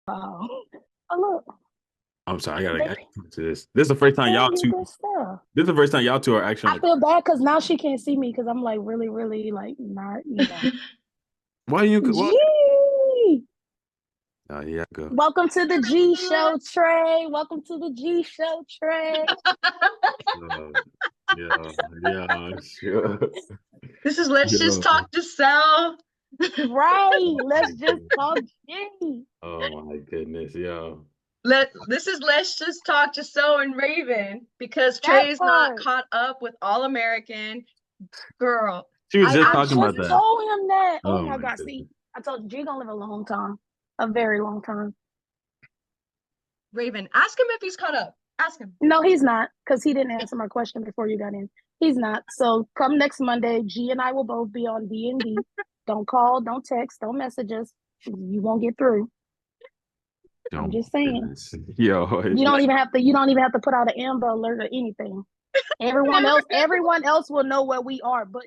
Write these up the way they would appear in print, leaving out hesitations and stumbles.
Oh, look, I'm sorry, I they gotta come to this. This is the first time telling y'all you two. good stuff. This is the first time y'all two are actually I on the. feel bad because now she can't see me because I'm like really, really like not. Why you? Well, G. oh, yeah, go. Welcome to the G Show, Trey. Welcome to the G Show, Trey. Uh, yeah, yeah, sure. This is Let's Just Yeah. Talk Giselle. Right. Let's My just goodness. talk G. Oh my goodness, yo. This is Let's Just Talk Giselle and Raven because That Trey's not part. caught up with All American. Girl, She was just I talking about just that. told him that. Oh Oh my my God. goodness. See, I told you, G gonna live a long time. A very long time. Raven, ask him if he's caught up. Ask him. No, he's not, because he didn't answer my question before you got in. He's not. So come next Monday, G and I will both be on D&D. Don't call, don't text, don't message us. You won't get through. Oh I'm my just saying. goodness. Yo, You don't even have to. You don't even have to put out an Amber Alert or anything. Everyone else will know where we are. But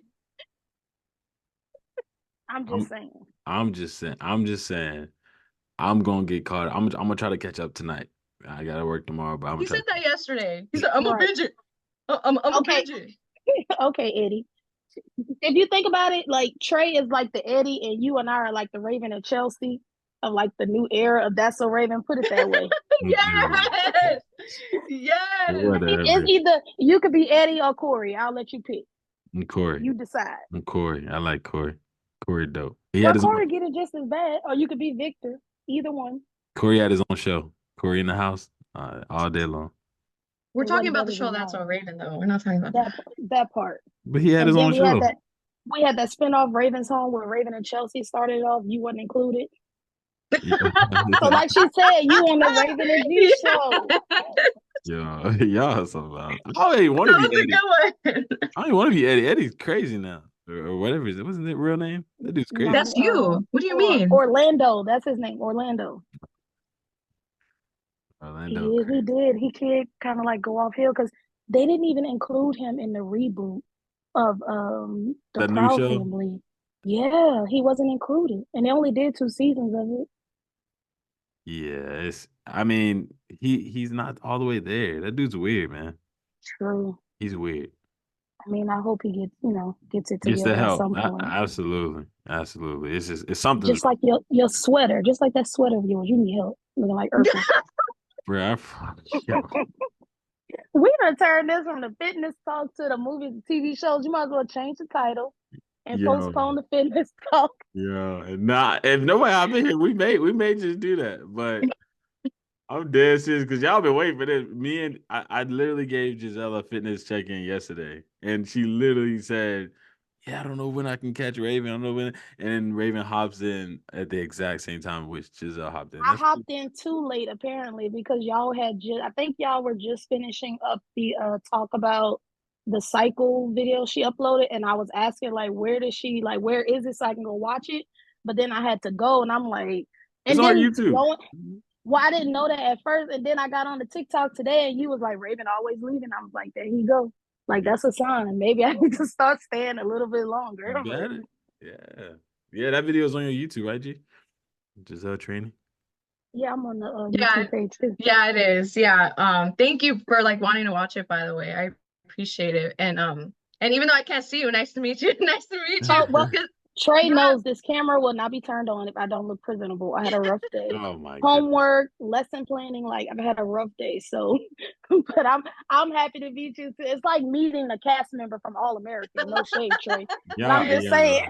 I'm just I'm saying. I'm just saying I'm gonna get caught. I'm gonna try to catch up tonight. I gotta work tomorrow, but I'm gonna He try. said that yesterday. He said, I'm a Right. midget. I'm a Okay. midget. Okay, Eddie. If you think about it, like Trey is like the Eddie, and you and I are like the Raven and Chelsea of like the new era of That's So Raven. Put it that way. Yes. Yes. It's Whatever. either you could be Eddie or Corey. I'll let you pick. I'm Corey. You decide. I'm Corey. I like Corey. Corey dope. He had Or his own Corey get it just as bad, or you could be Victor. Either one. Corey had his own show. Corey in the house, all day long. We're It talking wasn't about the better show than That's mine. So Raven, though. We're not talking about that. That part. But he had his And then own show. we had that spinoff Raven's Home where Raven and Chelsea started off. You wasn't included. Yeah. So like she said, you on the Raven and G show. Yo, y'all something else. I don't even want to That be was a Eddie. good one. I don't even want to be Eddie. Eddie's crazy now. Or whatever is it. Wasn't it real name? That dude's crazy. That's No, you. What do you or mean? Orlando. That's his name, Orlando. Orlando He crazy. did. He did kind of like go off hill because they didn't even include him in the reboot of the That new Proud show? Family. Yeah, he wasn't included, and they only did 2 seasons of it. Yeah, I mean, he's not all the way there. That dude's weird, man. True. He's weird. I mean, I hope he gets it Gets the together at help. some point. Absolutely. Absolutely. It's something Just like your sweater, just like that sweater of yours. You need help. Looking like Urkel. bro. Yo, We done turned this from the fitness talk to the movies and TV shows. You might as well change the title and yo, postpone the fitness talk. yo. Nah, if nobody I've been here, we may just do that. But I'm dead serious because y'all been waiting for this. I literally gave Giselle a fitness check-in yesterday, and she literally said, "Yeah, I don't know when I can catch Raven. I don't know when." And then Raven hops in at the exact same time which Giselle hopped in. I That's hopped in too late apparently because y'all had I think y'all were just finishing up the talk about the cycle video she uploaded, and I was asking like where is it so I can go watch it, but then I had to go and I'm like, it's and on then YouTube. well, I didn't know that at first, and then I got on the TikTok today and you was like Raven always leaving. I was like, there you go. Like Yeah, that's a sign. Maybe I need to start staying a little bit longer. you got it. Yeah, yeah. That video is on your YouTube, right, G? Giselle training. Yeah, I'm on the Yeah, YouTube page too. yeah, it is. Yeah. Thank you for like wanting to watch it, by the way. I appreciate it. And even though I can't see you, nice to meet you. Nice to meet you. Oh well, 'Cause- Trey yeah. knows this camera will not be turned on if I don't look presentable. I had a rough day. Oh my goodness. Homework, lesson planning, like I've had a rough day. So, but I'm happy to meet you too. It's like meeting a cast member from All American. No shade, Trey. But I'm Yeah, just yeah. saying.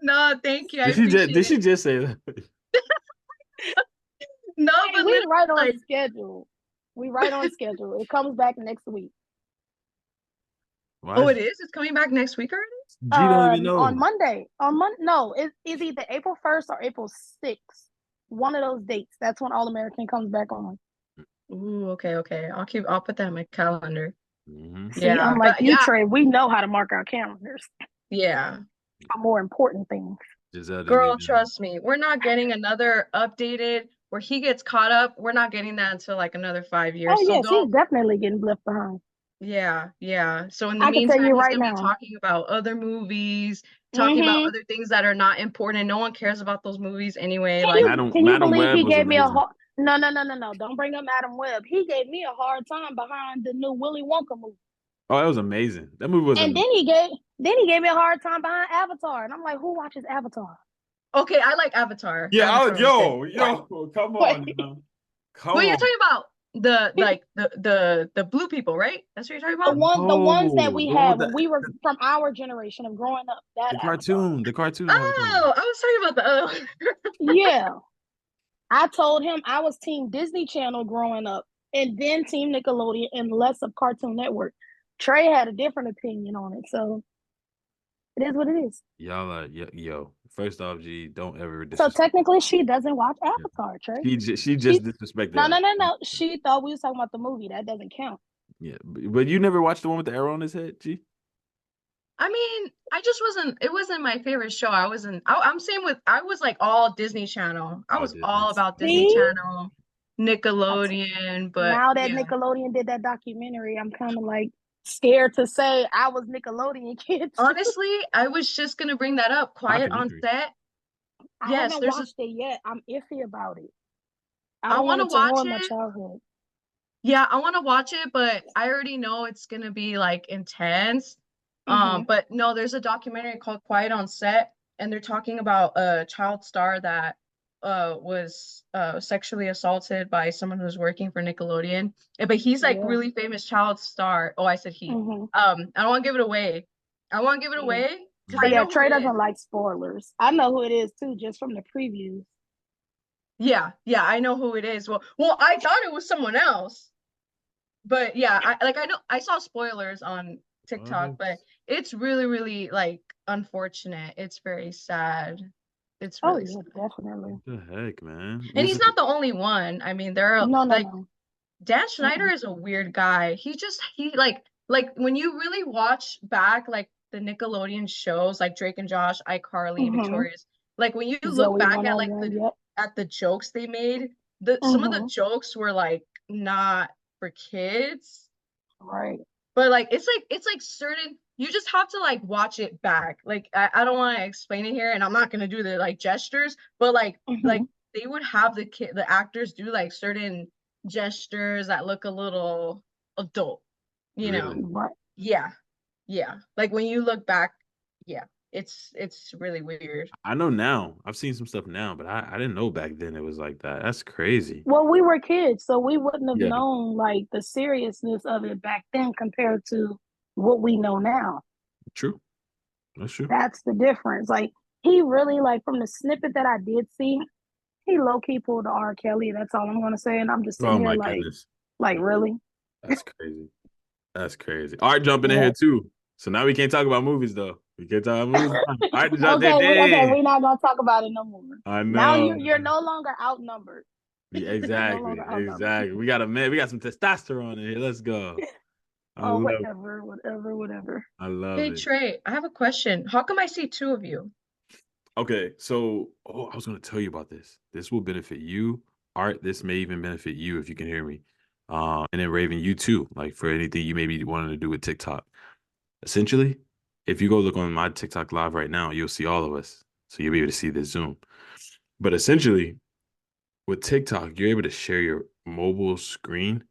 No, thank you. I Did appreciate she it. just say that? No, Hey, but we literally, right on like, schedule. We right on schedule. It comes back next week. Why oh, is it is? It's coming back next week already? G don't even On know? Monday. No, it's either April 1st or April 6th. One of those dates. That's when All American comes back on. Ooh, okay, okay. I'll put that in my calendar. See, Yeah, unlike but you, yeah, Trey, we know how to mark our calendars yeah. for more important things. Giselle just Girl, need to. trust me, we're not getting another updated where he gets caught up. We're not getting that until like another 5 years. Oh So yes, he's don't, definitely getting left behind. Yeah, yeah. So in the I can tell meantime, you he's right gonna be now. talking about other movies, talking about Mm-hmm. other things that are not important. No one cares about those movies anyway. Like, Can you Madam believe Web he was gave me a amazing. hard? No. Don't bring up Adam Webb. He gave me a hard time behind the new Willy Wonka movie, Oh, that was amazing. That movie was and amazing. then he gave me a hard time behind Avatar, and I'm like, who watches Avatar? okay, I like Avatar. Yeah, Avatar was good. come Wait, on now. Come Well, you're on. talking about the blue people, right? That's what you're talking about? the ones that Oh, we the one had with when we were from our generation of growing up. That Avatar. the cartoon Avatar. Oh, I was talking about the other one. Yeah, I told him I was Team Disney Channel growing up, and then Team Nickelodeon, and less of Cartoon Network. Trey had a different opinion on it, so it is what it is. Y'all are yo. First off, G, don't ever So disrespect. technically, she doesn't watch Yeah. Avatar, Trey. She She just disrespected no us. no no no. She thought we was talking about the movie. That doesn't count. Yeah, but you never watched the one with the arrow on his head, G? I mean, I just wasn't. It wasn't my favorite show. I wasn't. I'm same with. I was like all Disney Channel. I Oh, was all Disney. about Disney See, Channel, Nickelodeon. But now that yeah, Nickelodeon did that documentary, I'm kind of like scared to say I was Nickelodeon kids. honestly, I was just gonna bring that up. Quiet on Documentary. Set. I Yes, haven't there's a. watched it yet. I'm iffy about it. I I don't want want to it to watch ruin my it. childhood. Yeah, I want to watch it, but I already know it's gonna be like intense. Mm-hmm. But no, there's a documentary called Quiet on Set, and they're talking about a child star that was sexually assaulted by someone who's working for Nickelodeon. But he's like Yeah. really famous child star. Oh, I said he. Mm-hmm. I don't want to give it away. I want to give it Yeah. away because Oh I yeah, know who Trey it is. doesn't like spoilers. I know who it is too, just from the previews. Yeah, yeah, I know who it is. Well, I thought it was someone else. But yeah, I know I saw spoilers on TikTok, What? but it's really, really like unfortunate. It's very sad. It's Oh really yeah, sad. definitely. What the heck, man? And he's not the only one. I mean, there are No, no, like no. Dan Schneider Mm-mm. is a weird guy. He like when you really watch back like the Nickelodeon shows like Drake and Josh, iCarly, Mm-hmm. Victorious, like when you look Zoe back at like 101. Yep. the jokes they made, the some of the Mm-hmm. jokes were like not for kids. Right. But like it's like certain you just have to like watch it back. Like I don't want to explain it here and I'm not gonna do the like gestures, but Mm-hmm. like they would have the actors do like certain gestures that look a little adult, you know. Really? Right. Yeah. Yeah. Like when you look back, yeah, it's really weird. I know now. I've seen some stuff now, but I didn't know back then it was like that. That's crazy. Well, we were kids, so we wouldn't have Yeah, known like the seriousness of it back then compared to what we know now. true. That's true. That's the difference. Like he really like from the snippet that I did see, he low key pulled the R. Kelly. That's all I'm gonna say. And I'm just sitting Oh here my goodness. like really? That's crazy. That's crazy. Art jumping in Yeah. here too. So now we can't talk about movies though. We can't talk about movies. Art is out there. Okay, Dang. we're not gonna talk about it no more. I Now know. you're no longer outnumbered. Yeah, You're no exactly. longer outnumbered. Exactly. We got a man. We got some testosterone in here. Let's go. I Oh, love. whatever. I love Hey it. Trey, I have a question. How come I see two of you? Okay, so I was gonna tell you about this. This will benefit you, Art. This may even benefit you if you can hear me. And then Raven, you too. Like for anything you may be wanting to do with TikTok. Essentially, if you go look on my TikTok live right now, you'll see all of us. So you'll be able to see this Zoom. But essentially, with TikTok, you're able to share your mobile screen,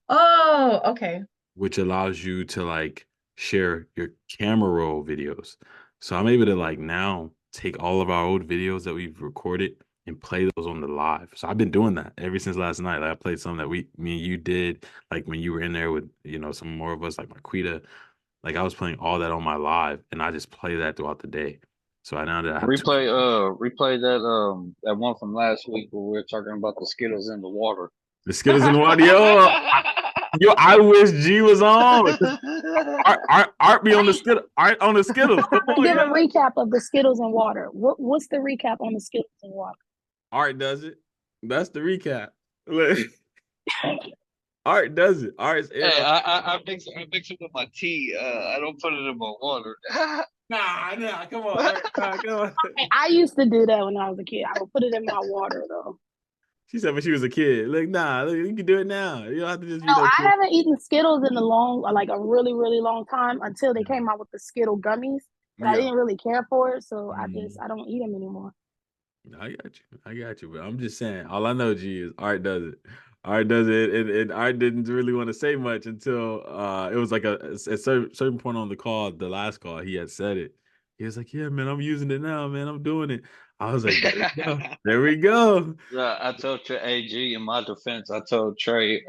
Oh, okay. which allows you to like share your camera roll videos. So I'm able to like now take all of our old videos that we've recorded and play those on the live. So I've been doing that ever since last night. Like I played some that me and you did, like when you were in there with, some more of us, like Marquita. Like I was playing all that on my live and I just play that throughout the day. So I now that I have two. Replay that one from last week where we were talking about the Skittles in the water. The Skittles in the water. Yo, I wish G was on. Art be on the Skittle. Art on the Skittles. Come on, Give a yeah. recap of the Skittles and water. What's the recap on the Skittles and water? Art does it. That's the recap. Look. Art does it. Art's Hey, I mix it with my tea. I don't put it in my water. Nah, come on, Art. Nah, come on. I used to do that when I was a kid. I would put it in my water though. She said when she was a kid. Look, nah, look, you can do it now. You don't have to just be No, no I kid. haven't eaten Skittles in like a really, really long time until they came out with the Skittle gummies. And I Yeah. didn't really care for it, so Mm. I don't eat them anymore. I got you. I got you. But I'm just saying, all I know, G, is Art does it. Art does it, and Art didn't really want to say much until it was like a certain point on the call, the last call, he had said it. He was like, "Yeah, man, I'm using it now, man. I'm doing it." I was like, "There we go. There we go." Yeah, I told Trey, AG in my defense, I told Trey,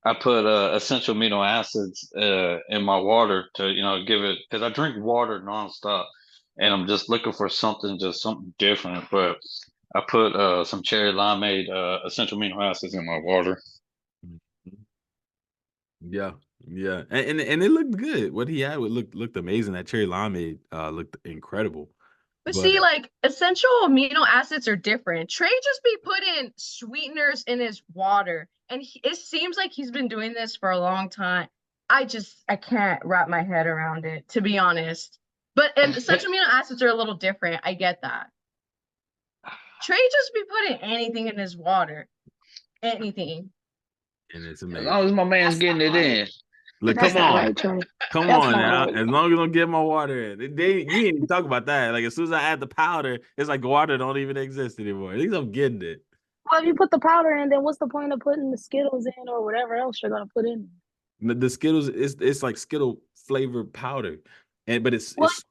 I put essential amino acids in my water to, give it, because I drink water nonstop, and I'm just looking for something different. But I put some cherry limeade essential amino acids in my water. Yeah, yeah, and it looked good. What he had looked amazing. That cherry limeade looked incredible. But But see, like essential amino acids are different. Trey just be putting sweeteners in his water, and it seems like he's been doing this for a long time. I can't wrap my head around it, to be honest. But and essential amino acids are a little different. I get that. Trey just be putting anything in his water, anything. and it's As amazing. long as my man's That's not getting it right. in. Look, That's come not on. right, Trey. Come That's on not now. right. As long as I don't get my water in. You ain't even talk about that. Like as soon as I add the powder, it's like water don't even exist anymore. At least I'm getting it. Well, if you put the powder in, then what's the point of putting the Skittles in or whatever else you're gonna put in? The Skittles, it's like Skittle flavored powder. But Well, it's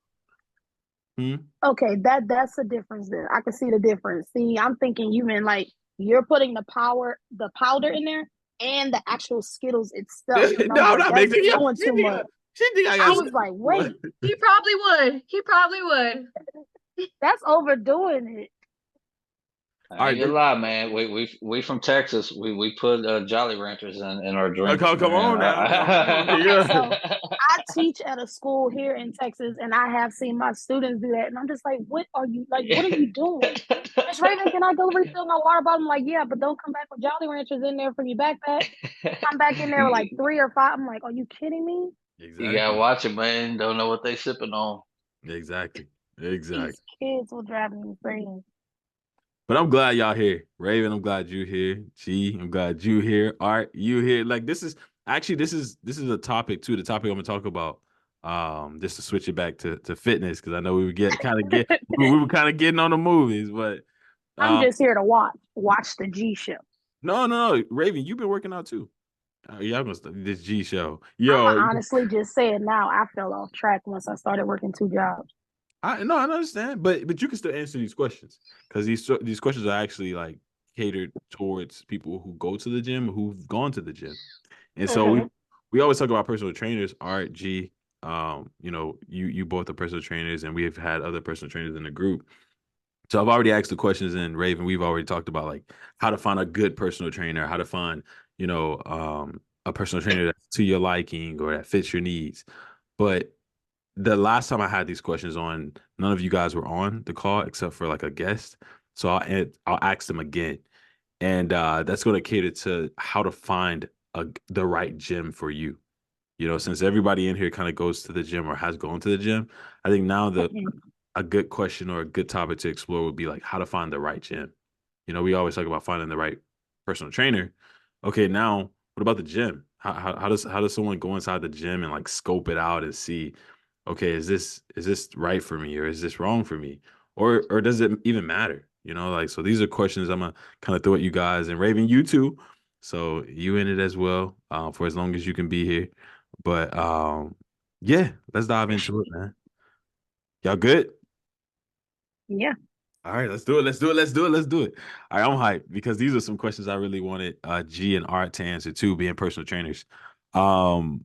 hmm? okay, that's the difference there. I can see the difference. See, I'm thinking you mean like you're putting the powder in there and the actual Skittles itself. And I'm No, I'm like, not that's mixing. Yeah, doing too much. she think I I got was like, wait, He probably would. He probably would. that's overdoing it. All I ain't right, gonna lie, man. We from Texas. We put Jolly Ranchers in our oh, drinks, come man. on now. Come on. Okay, Yeah. so I teach at a school here in Texas, and I have seen my students do that, and I'm just like, what are you like? What are you doing? Miss Raven, can I go refill my water bottle? I'm like, yeah, but don't come back with Jolly Ranchers in there from your backpack. I'm back in there with like you, 3 or 5. I'm like, are you kidding me? you gotta Exactly. watch it, man. Don't know what they sipping on. Exactly. These Exactly. kids will drive me insane. But I'm glad y'all here. Raven, I'm glad you here. G, I'm glad you here. Art, you here. Like this is a topic too. The topic I'm gonna talk about. Just to switch it back to fitness because I know we would we were kind of getting on the movies, but I'm um just here to watch the G show. no, Raven, you've been working out too. Y'all gonna start this G show. I'm Yo, gonna honestly just say it now. I fell off track once I started working 2 jobs. I no, I understand, but you can still answer these questions because these questions are actually like catered towards people who go to the gym, who've gone to the gym, and so Mm-hmm. we always talk about personal trainers. Art, G, you both are personal trainers, and we've had other personal trainers in the group. So I've already asked the questions, and Raven, we've already talked about like how to find a good personal trainer, how to find a personal trainer that's to your liking or that fits your needs, but the last time I had these questions on, none of you guys were on the call except for like a guest. So I'll ask them again, and that's going to cater to how to find the right gym for you. Since everybody in here kind of goes to the gym or has gone to the gym, I think now a good question or a good topic to explore would be like how to find the right gym. We always talk about finding the right personal trainer. Okay, now what about the gym? How does someone go inside the gym and like scope it out and see, okay, is this right for me or is this wrong for me? Or does it even matter? Like so these are questions I'm gonna kind of throw at you guys and Raven, you too. So you in it as well, for as long as you can be here. But yeah, let's dive into it, man. Y'all good? Yeah. All right, let's do it. Let's do it. Let's do it. Let's do it. All right, I'm hyped because these are some questions I really wanted G and Art to answer too, being personal trainers. Um,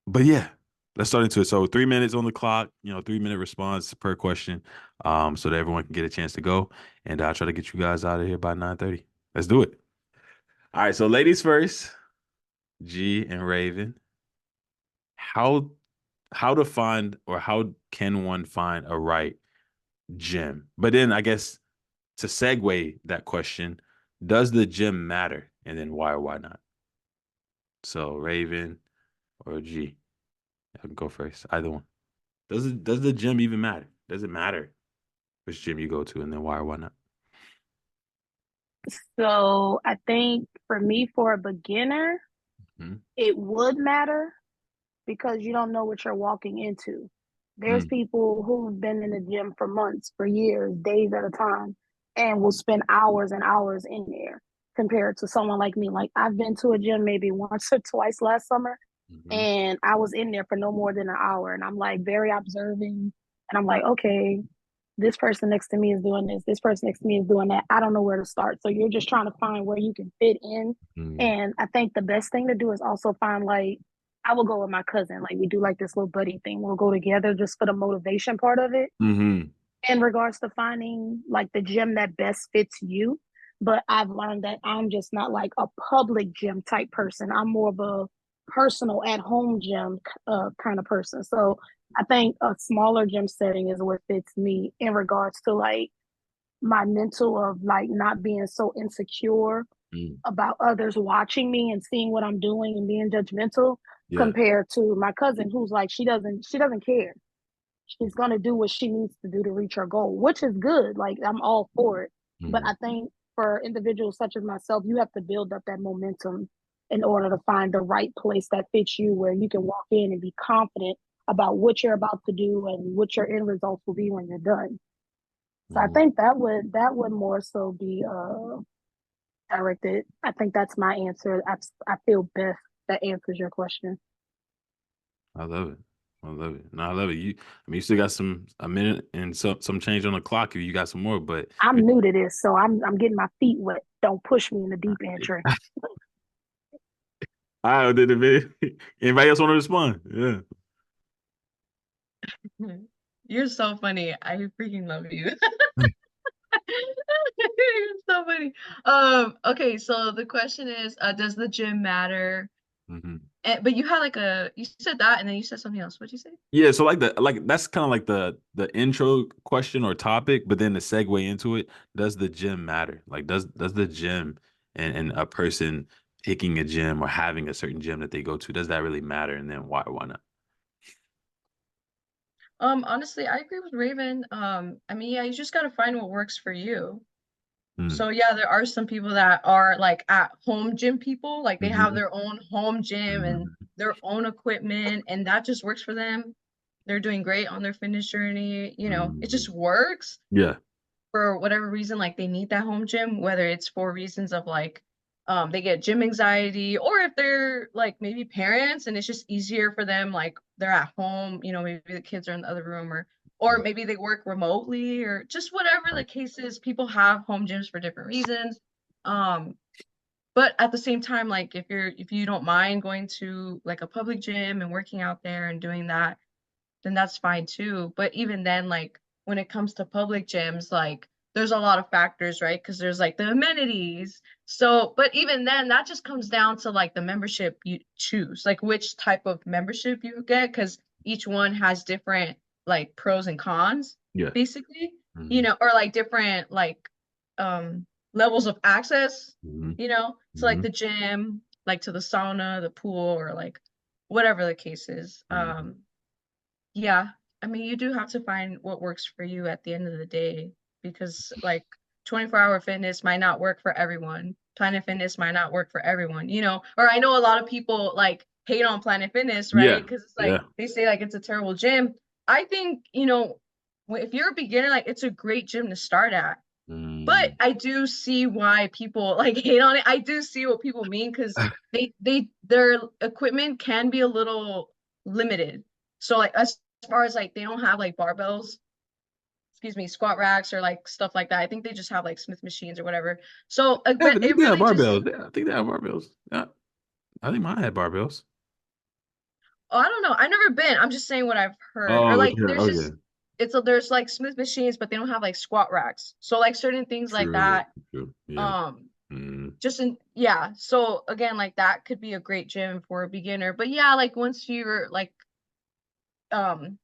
but yeah, let's start into it. So 3 minutes on the clock, 3 minute response per question. So that everyone can get a chance to go. And I'll try to get you guys out of here by 9:30. Let's do it. All right, so ladies first, G and Raven. How how to find or how can one find a right gym? But then I guess to segue that question, does the gym matter? And then why or why not? So Raven or G? I can go first. Either one. Does the gym even matter? Does it matter which gym you go to and then why or why not? So I think for me, for a beginner, Mhm. it would matter because you don't know what you're walking into. There's Mm. people who've been in the gym for months, for years, days at a time, and will spend hours and hours in there compared to someone like me. Like I've been to a gym maybe once or twice last summer, Mhm. and I was in there for no more than an hour. And I'm like very observing, and I'm like, okay, this person next to me is doing this, this person next to me is doing that. I don't know where to start. So you're just trying to find where you can fit in. Mm. And I think the best thing to do is also find like I will go with my cousin. Like we do like this little buddy thing. We'll go together just for the motivation part of it Mhm. in regards to finding like the gym that best fits you. But I've learned that I'm just not like a public gym type person. I'm more of a personal at home gym kind of person. So I think a smaller gym setting is what fits me in regards to like my mental of like not being so insecure Mm. about others watching me and seeing what I'm doing and being judgmental Yeah. compared to my cousin who's like she doesn't care. She's gonna do what she needs to do to reach her goal, which is good. Like I'm all for it. But Mm. I think for individuals such as myself, you have to build up that momentum in order to find the right place that fits you where you can walk in and be confident about what you're about to do and what your end results will be when you're done. So I Mm. think that would more so be directed. I think that's my answer. I feel best that answers your question. I love it. I love it. No, I love it. You still got a minute and some change on the clock if you got some more, but I'm new to this, so I'm getting my feet wet. Don't push me in the deep end, Trey. I did the video. Anybody else want to respond? Yeah. You're so funny. I freaking love you. You're so funny. Okay, so the question is, does the gym matter? Mhm. But you had like you said that and then you said something else. What'd you say? Yeah, so like that's kind of like the intro question or topic, but then the segue into it, does the gym matter? Like does the gym and a person picking a gym or having a certain gym that they go to, does that really matter? And then why not? Honestly, I agree with Raven. I mean, yeah, you just gotta find what works for you. Mm. So yeah, there are some people that are like at home gym people, like they have Mhm. their own home gym and Mhm. their own equipment, and that just works for them. They're doing great on their fitness journey. It Mhm. just works Yeah. for whatever reason, like they need that home gym, whether it's for reasons of like they get gym anxiety, or if they're like maybe parents and it's just easier for them, like they're at home, maybe the kids are in the other room, or Yeah. maybe they work remotely, or just whatever the Right. case is. People have home gyms for different reasons. Um, but at the same time, like if you don't mind going to like a public gym and working out there and doing that, then that's fine too. But even then, like when it comes to public gyms, like there's a lot of factors, right? Because there's like the amenities. So, but even then, that just comes down to like the membership you choose, like which type of membership you get, because each one has different like pros and cons, Yeah. basically, Mhm. or like different like um levels of access, Mhm. so like Mhm. the gym, like to the sauna, the pool, or like whatever the case is. Mhm. Yeah, I mean, you do have to find what works for you at the end of the day because, like, 24-hour fitness might not work for everyone. Planet Fitness might not work for everyone, Or I know a lot of people like hate on Planet Fitness, right? Yeah. Because it's like Yeah. they say like it's a terrible gym. I think, if you're a beginner, like it's a great gym to start at. But Mm. I do see why people like hate on it. I do see what people mean because their equipment can be a little limited. So like as far as like they don't have like barbells, excuse me, squat racks or like stuff like that. I think they just have like Smith machines or whatever. So Yeah, but they it do have really just barbells. Yeah, I think they have barbells. Yeah. I think mine had barbells. I don't know. I've never been. I'm just saying what I've heard. Or Oh, like okay. there's just Okay. there's like Smith machines, but they don't have like squat racks. So like certain things like True. that. True. Yeah. Um Mm. just in yeah, so again, like that could be a great gym for a beginner, but yeah, like once you're like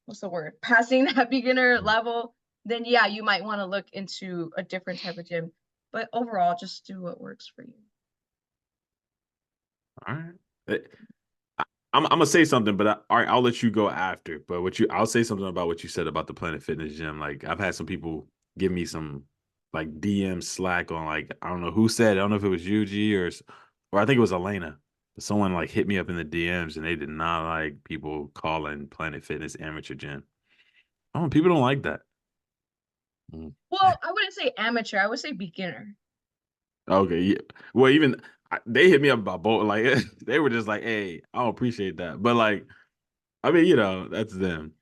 what's the word, passing that beginner level, then yeah, you might want to look into a different type of gym, but overall just do what works for you. All right. Eh, I'm gonna say something, but all right, I'll let you go after. But I'll say something about what you said about the Planet Fitness gym. Like I've had some people give me some like DM Slack on like I don't know who said I don't know if it was UG or I think it was Elena. But someone like hit me up in the DMs and they did not like people calling Planet Fitness amateur gym. Oh, people don't like that. Mm. Well, I wouldn't say amateur. I would say beginner. Okay, yeah. Well, even they hit me up about both. Like they were just like, "Hey, I don't appreciate that," but like, I mean, that's them.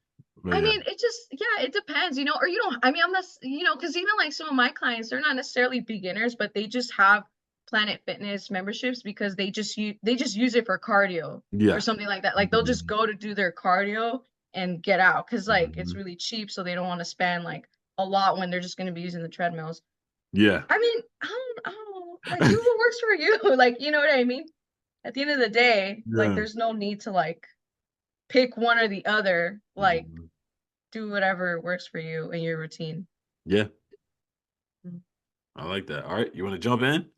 But I yeah, mean, it just, yeah, it depends, or you don't, I mean, I'm not, because even like some of my clients, they're not necessarily beginners, but they just have Planet Fitness memberships because they just use it for cardio or yeah. something like that. Like they'll just Mhm. go to do their cardio and get out because like it's Mhm. really cheap, so they don't want to spend like a lot when they're just going to be using the treadmills. Yeah. I mean, I don't know, like do what works for you. Like, you know what I mean? At the end of the day, like Yeah. there's no need to like pick one or the other. Like Mhm. do whatever works for you and your routine. Yeah. Mhm. I like that. All right, you want to jump in?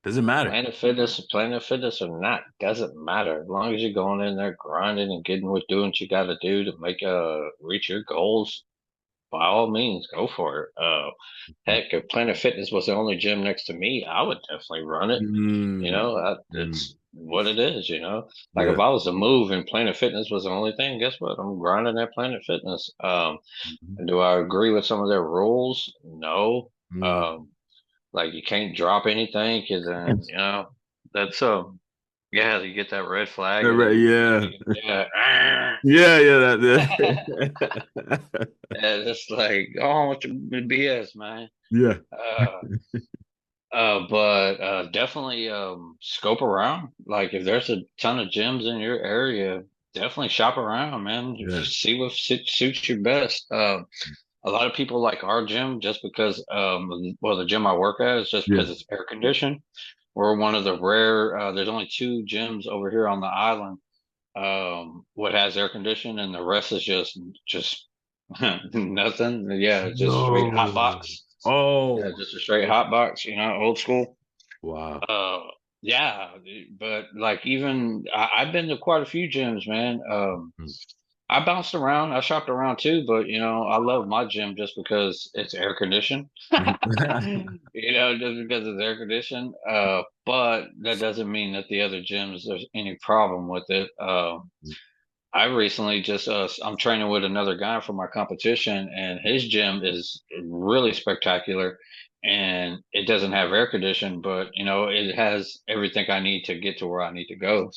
Doesn't matter. Planet Fitness or not, doesn't matter. As long as you're going in there grinding and getting with doing what you got to do to make reach your goals, by all means, go for it. Heck, if Planet Fitness was the only gym next to me, I would definitely run it. Mm. Mm. It's what it is. Like if Yeah. I was to move and Planet Fitness was the only thing, guess what? I'm grinding at Planet Fitness. Mhm. Do I agree with some of their rules? No. Mm. Um, like you can't drop anything because then that's yeah, you get that red flag and then Yeah. yeah. Yeah, yeah, And it's like, oh, what's your BS, man? yeah. Uh, but definitely scope around. Like if there's a ton of gyms in your area, definitely shop around, man. Yeah. See what suits you best. A lot of people like our gym just because, well, the gym I work at is just Yeah. because it's air conditioned. We're one of the rare. There's only two gyms over here on the island. What has air conditioning, and the rest is just nothing. Yeah, just straight hot No. box. Yeah, Oh. just a straight hot box. Old school. Wow. Uh, yeah, but like even I've been to quite a few gyms, man. I bounced around. I shopped around too, but I love my gym just because it's air conditioned. Just because it's air conditioned. But that doesn't mean that the other gyms there's any problem with it. I recently just I'm training with another guy for my competition, and his gym is really spectacular, and it doesn't have air condition, but it has everything I need to get to where I need to go.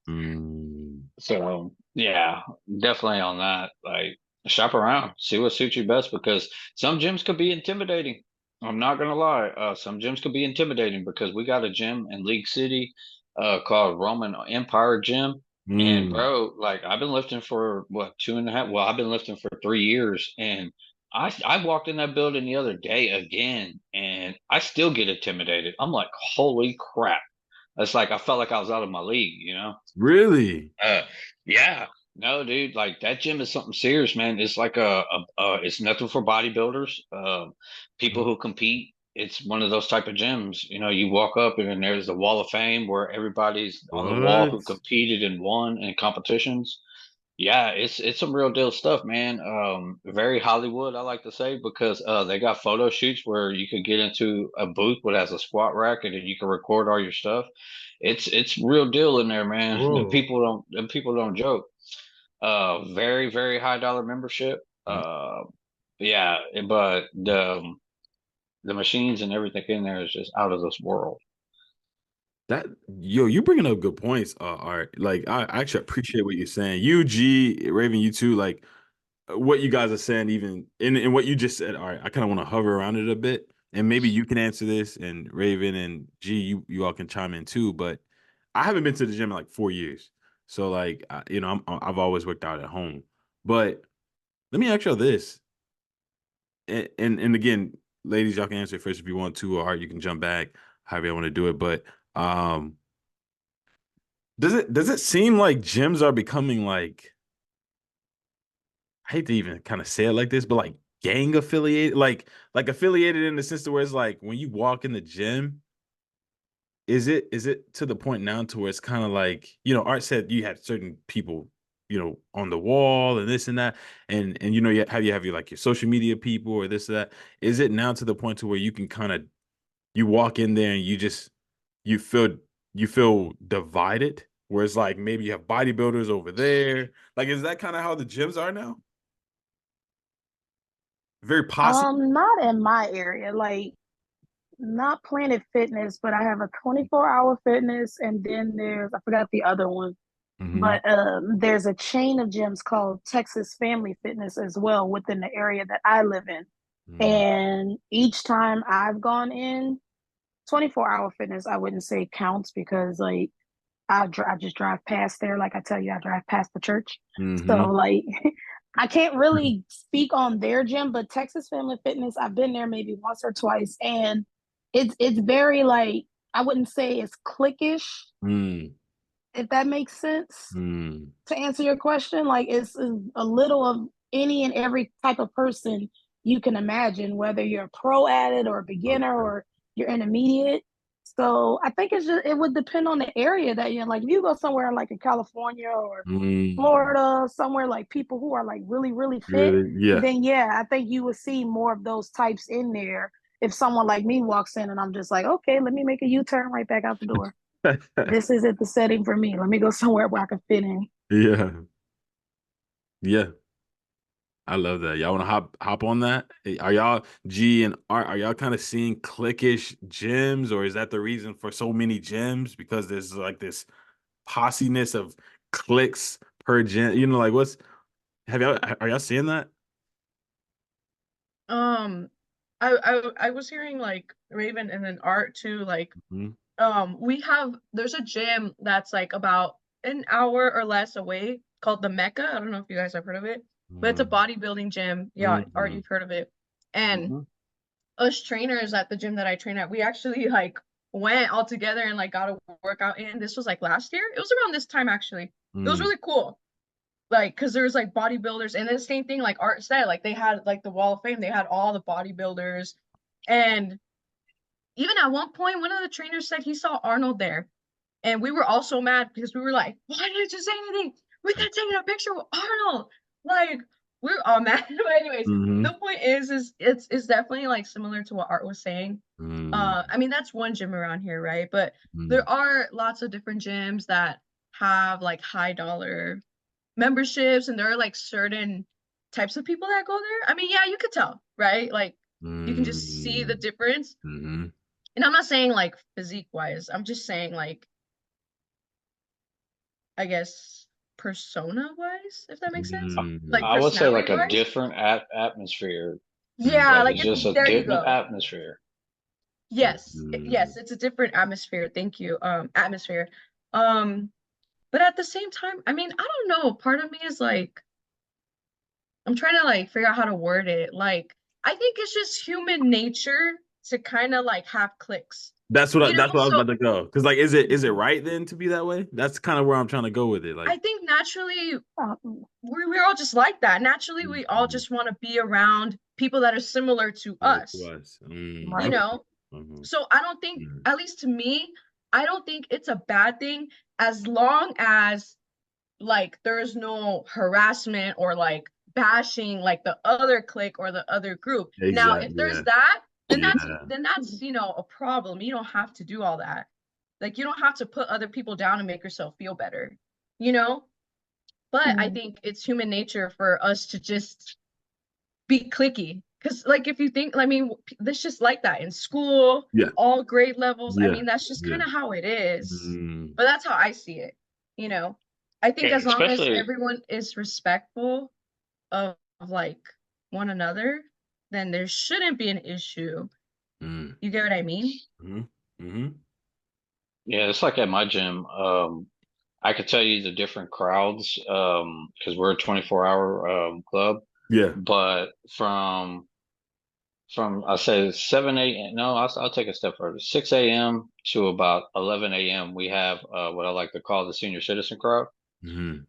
Mm. So yeah, definitely on that. Like shop around, see what suits you best because some gyms could be intimidating. I'm not gonna lie. Some gyms could be intimidating because we got a gym in League City, called Roman Empire Gym. And Mm. bro, like I've been lifting for what 2.5? Well, I've been lifting for 3 years, and I walked in that building the other day again, and I still get intimidated. I'm like, holy crap! It's like I felt like I was out of my league. Really? Uh, yeah, no, dude, like that gym is something serious, man. It's like it's nothing for bodybuilders, people who compete. It's one of those type of gyms. You walk up and then there's the Wall of Fame where everybody's on the wall who What? competed and won in competitions. Yeah, it's some real deal stuff, man. Very Hollywood, I like to say, because they got photo shoots where you could get into a booth that has a squat rack and then you can record all your stuff. It's real deal in there, man. And Whoa. people don't joke. Very, very high dollar membership. Mm. Yeah, but the machines and everything in there is just out of this world. That you bringing up good points. Art. Like I actually appreciate what you're saying. You, G, Raven, you too. Like what you guys are saying, even in what you just said. All right, I kind of want to hover around it a bit, and maybe you can answer this, and Raven and G, you all can chime in too. But I haven't been to the gym in like 4 years, so like I've always worked out at home. But let me ask y'all this, and again, ladies, y'all can answer first if you want to, or Art, you can jump back, however you want to do it. But um, does it seem like gyms are becoming like I hate to even kind of say it like this, but like gang affiliated, like affiliated in the sense to where it's like when you walk in the gym, is it to the point now to where it's kind of like, Art said you had certain people on the wall and this and that, and you have your like your social media people or this or that. Is it now to the point to where you can kind of you walk in there and you feel you feel divided, where it's like maybe you have bodybuilders over there? Like, is that kind of how the gyms are now? Very posse. Not in my area, like not Planet Fitness, but I have a 24-hour fitness, and then there's I forgot the other one. Hmm. But there's a chain of gyms called Texas Family Fitness as well within the area that I live in. And each time I've gone in, 24-hour fitness, I wouldn't say counts because like I just drive past there. Like I tell you, I drive past the church. So Hmm. like I can't really speak on their gym, but Texas Family Fitness, I've been there maybe once or twice, and it's very like I wouldn't say it's cliquish, Mm. if that makes sense. Mm. To answer your question, like it's a little of any and every type of person you can imagine, whether you're a pro at it or a beginner Okay. or you're intermediate. So I think it would depend on the area that you're in. Like if you go somewhere like in California or Mm. Florida, somewhere like people who are like really, really fit, Really? Yeah. then yeah, I think you would see more of those types in there. If someone like me walks in and I'm just like, okay, let me make a U-turn right back out the door. This isn't the setting for me. Let me go somewhere where I can fit in. Yeah. Yeah. I love that. Y'all want to hop on that? Are y'all G and R? Are y'all kind of seeing cliquish gyms, or is that the reason for so many gyms? Because there's like this posseness of clicks per gym. Like what's have y'all are y'all seeing that? Um, I was hearing like Raven and then Art too, like Mhm. there's a gym that's like about an hour or less away called the Mecca. I don't know if you guys have heard of it, but it's a Mhm. bodybuilding gym. Yeah, Art, Mhm. you've heard of it. And Mhm. us trainers at the gym that I train at, we actually like went all together and like got a workout in. This was like last year. It was around this time actually. It was Mhm. really cool. Like, cause there's like bodybuilders, and then the same thing like Art said, like they had like the Wall of Fame, they had all the bodybuilders, and even at one point, one of the trainers said he saw Arnold there. And we were all so mad because we were like, why didn't you say anything? We could have taken a picture with Arnold. Like, we're all mad. But anyways, Mhm. the point is it's definitely like similar to what Art was saying. Mhm. I mean, that's one gym around here, right? But Mhm. there are lots of different gyms that have like high dollar memberships, and there are like certain types of people that go there. I mean, yeah, you could tell, right? Like you can just see the Mhm. difference. Mhm. And I'm not saying like physique wise, I'm just saying like I guess persona wise, if that makes sense. Like I would say personality like a wise. different atmosphere. Yeah, Like like it's it's just a there you different go. atmosphere. Yes. Yes, Mhm. it's a different atmosphere. Thank you. Atmosphere. Um, but at the same time, I mean, I don't know. Part of me is like I'm trying to like figure out how to word it. Like I think it's just human nature to kind of like have clicks. That's what I was So about to go. Because like, is it right then to be that way? That's kind of where I'm trying to go with it. Like, I think naturally Um, we're all just like that. Naturally, we all mhm. just want to be around people that are similar to Similar to us, us. you right. Okay. know? Mhm. So I don't think, Mhm. at least to me, I don't think it's a bad thing as long as like there's no harassment or like bashing like the other clique or the other group. Now, if Exactly. there's Yeah. that, Yeah. then that's, a problem. You don't have to do all that. Like you don't have to put other people down and make yourself feel better, you know? But I Mm, think it's human nature for us to just be clicky. Because, like, if you think, I mean, that's just like that in school, Yeah. all grade levels. I Yeah. mean, that's just Yeah. kind of how it is. Mm. But that's how I see it. You know, I think Yeah, as long as especially everyone is respectful of like one another, then there shouldn't be an issue. Mm. You get what I mean? Mhm. Mhm. yeah, it's like at my gym. I could tell you the different crowds because we're a 24-hour club, Yeah. but from I say 7 a.m. No, I'll take a step further. 6 a.m. to about 11 a.m. We have what I like to call the senior citizen crowd. Mhm.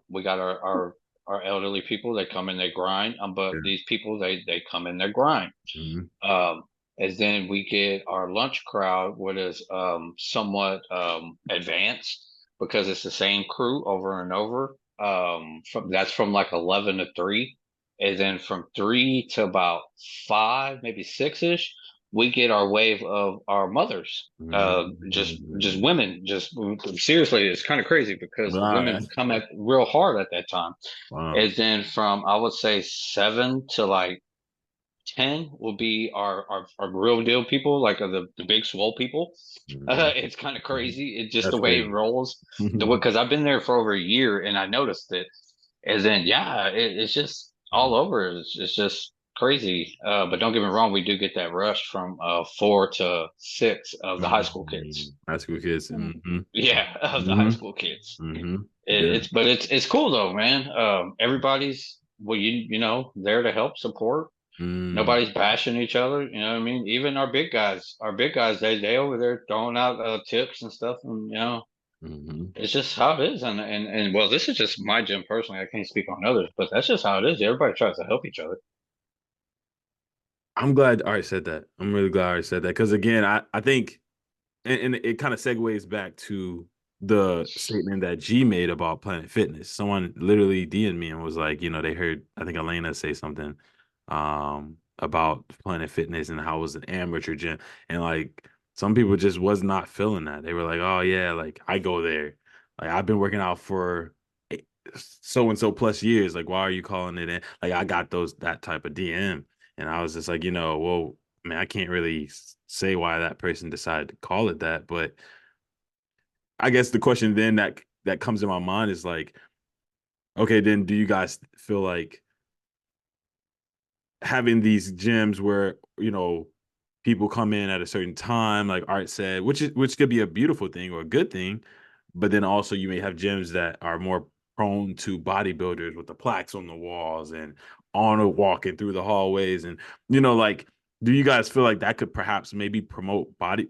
We got our elderly people. They come in, they grind. But Yeah. these people, they come in, they grind. Mhm. Um, and then we get our lunch crowd, what is somewhat advanced because it's the same crew over and over. that's from like 11 to 3, and then from 3 to about 5, maybe 6-ish, we get our wave of our mothers. Just Mm. women. Just seriously, it's kind of crazy because the Wow, women come at real hard at that time. wow. And then from, I would say, 7 to like 10 will be our real deal people, like the big swole people. Mhm. It's kind of crazy. It's just the That's way it crazy. rolls. The way, because I've been there for over a year and I noticed it. And then yeah, it's just all over. It's just crazy. But don't get me wrong, we do get that rush from 4 to 6 of the high school kids. High school kids. Yeah, of the high Hmm. school kids. Hmm. It, Yeah. it's but it's cool though, man. Everybody's, well, you know, there to help support. Mm. Nobody's bashing each other. You know what I mean? Even our big guys, they over there throwing out tips and stuff, and you know, Hmm. it's just how it is. And well, this is just my gym personally. I can't speak on others, but that's just how it is. Everybody tries to help each other. I'm glad Art said that. I'm really glad Art said that because again, I think, and it kind of segues back to the statement that G made about Planet Fitness. Someone literally DM'd me and was like, they heard I think Elena say something about Planet Fitness and how it was an amateur gym, and like some people just was not feeling that. They were like, oh yeah, like I go there, like I've been working out for so and so plus years. Like why are you calling it in? Like I got that type of DM, and I was just like, well, man, I can't really say why that person decided to call it that, but I guess the question then that comes in my mind is like, okay, then do you guys feel like having these gyms where people come in at a certain time, like Art said, which could be a beautiful thing or a good thing, but then also you may have gyms that are more prone to bodybuilders with the plaques on the walls and on walking through the hallways, and like, do you guys feel like that could perhaps maybe promote body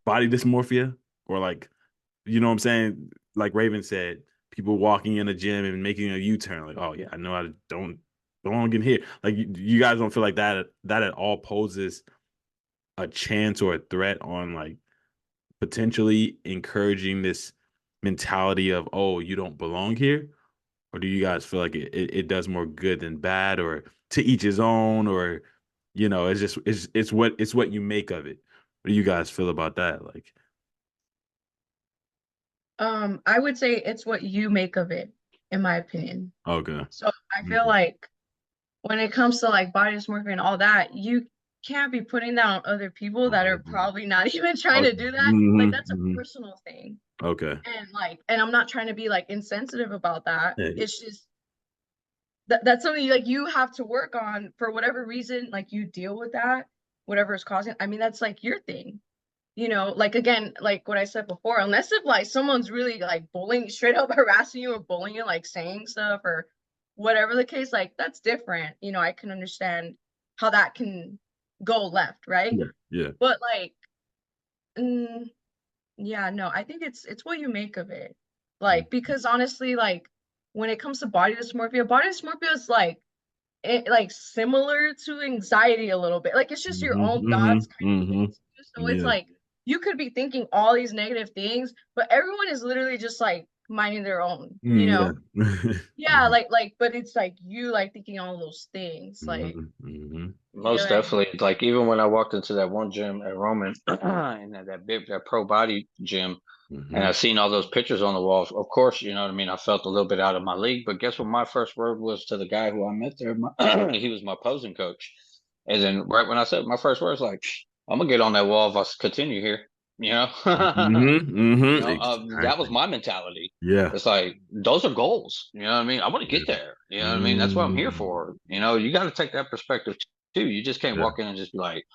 dysmorphia, or like, what I'm saying? Like Raven said, people walking in a gym and making a U-turn, like, oh yeah, I know, I don't want to get here. Like, you guys don't feel like that at all poses a chance or a threat on like potentially encouraging this mentality of, oh, you don't belong here? Or do you guys feel like it does more good than bad, or to each his own, or it's just it's what you make of it? What do you guys feel about that? Like, I would say it's what you make of it, in my opinion. okay. So I feel like when it comes to like body dysmorphia and all that, you can't be putting that on other people that are probably not even trying to Okay. do that. Like Hmm. that's a Hmm. personal thing. Okay. And I'm not trying to be like insensitive about that. Yeah. It's just that's something like you have to work on for whatever reason, like you deal with that, whatever is causing. I mean, that's like your thing. Like again, like what I said before, unless if like someone's really like bullying, straight up harassing you or bullying you, like saying stuff or whatever the case, like that's different. I can understand how that can go left, right? Yeah. Yeah. But like, mm, yeah, no, I think it's what you make of it. Like, because honestly, like when it comes to body dysmorphia is like similar to anxiety a little bit. Like it's just your Hmm. own Hmm. thoughts kind of Hmm. thing too. So it's Yeah. like you could be thinking all these negative things, but everyone is literally just like minding their own, Yeah. Yeah, like but it's like you like thinking all those things. Like, Hmm. Hmm. you get Most what I mean? definitely. Like even when I walked into that one gym at Roman, and that pro body gym, and I Hmm. seen all those pictures on the walls. Of course, you know what I mean. I felt a little bit out of my league, but guess what? My first word was to the guy who I met there. He was my posing coach, and then right when I said my first words, like, I'm gonna get on that wall if I continue here. You know, Hmm. Hmm. that was Exactly. my mentality. Yeah. It's like those are goals. You know what I mean? I want to Yeah. get there. You know what I mean? That's what I'm here Mm. for. You got to take that perspective too. You just can't Yeah. walk in and just be like,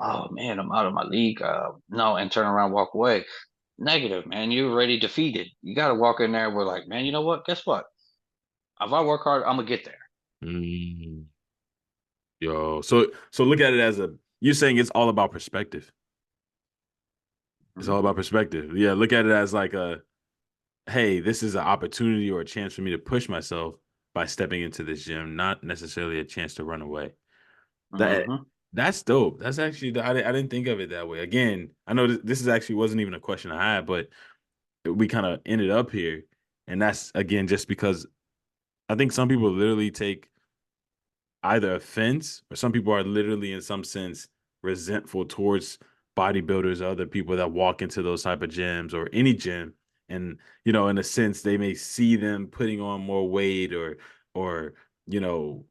"Oh man, I'm out of my league." No, and turn around, walk away. Negative, man. You're already defeated. You got to walk in there with like, man, you know what? Guess what? If I work hard, I'm gonna get there. Mm. Yo, so look at it as you're saying it's all about perspective. It's all Mhm. about perspective. Yeah, look at it as like hey, this is an opportunity or a chance for me to push myself by stepping into this gym, not necessarily a chance to run away. That Mhm. that's dope. That's actually, I didn't think of it that way. Again, I know this is actually wasn't even a question I had, but we kind of ended up here. And that's, again, just because I think some people literally take either offense, or some people are literally in some sense resentful towards bodybuilders or other people that walk into those type of gyms or any gym. And, in a sense, they may see them putting on more weight or, you know,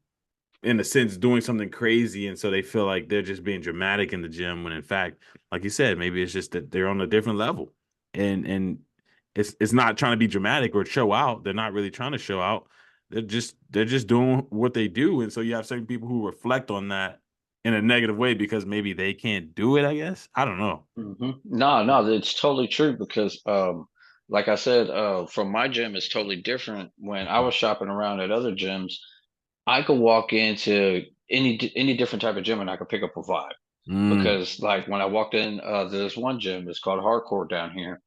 in a sense doing something crazy, and so they feel like they're just being dramatic in the gym when in fact, like you said, maybe it's just that they're on a different level. And it's not trying to be dramatic or show out. They're not really trying to show out. They're just doing what they do. And so you have certain people who reflect on that in a negative way because maybe they can't do it, I guess. I don't know. No, it's totally true because, like I said, from my gym is totally different. When I was shopping around at other gyms, I could walk into any different type of gym and I could pick up a vibe. Mm, Because like when I walked in, there's one gym, it's called Hardcore down here.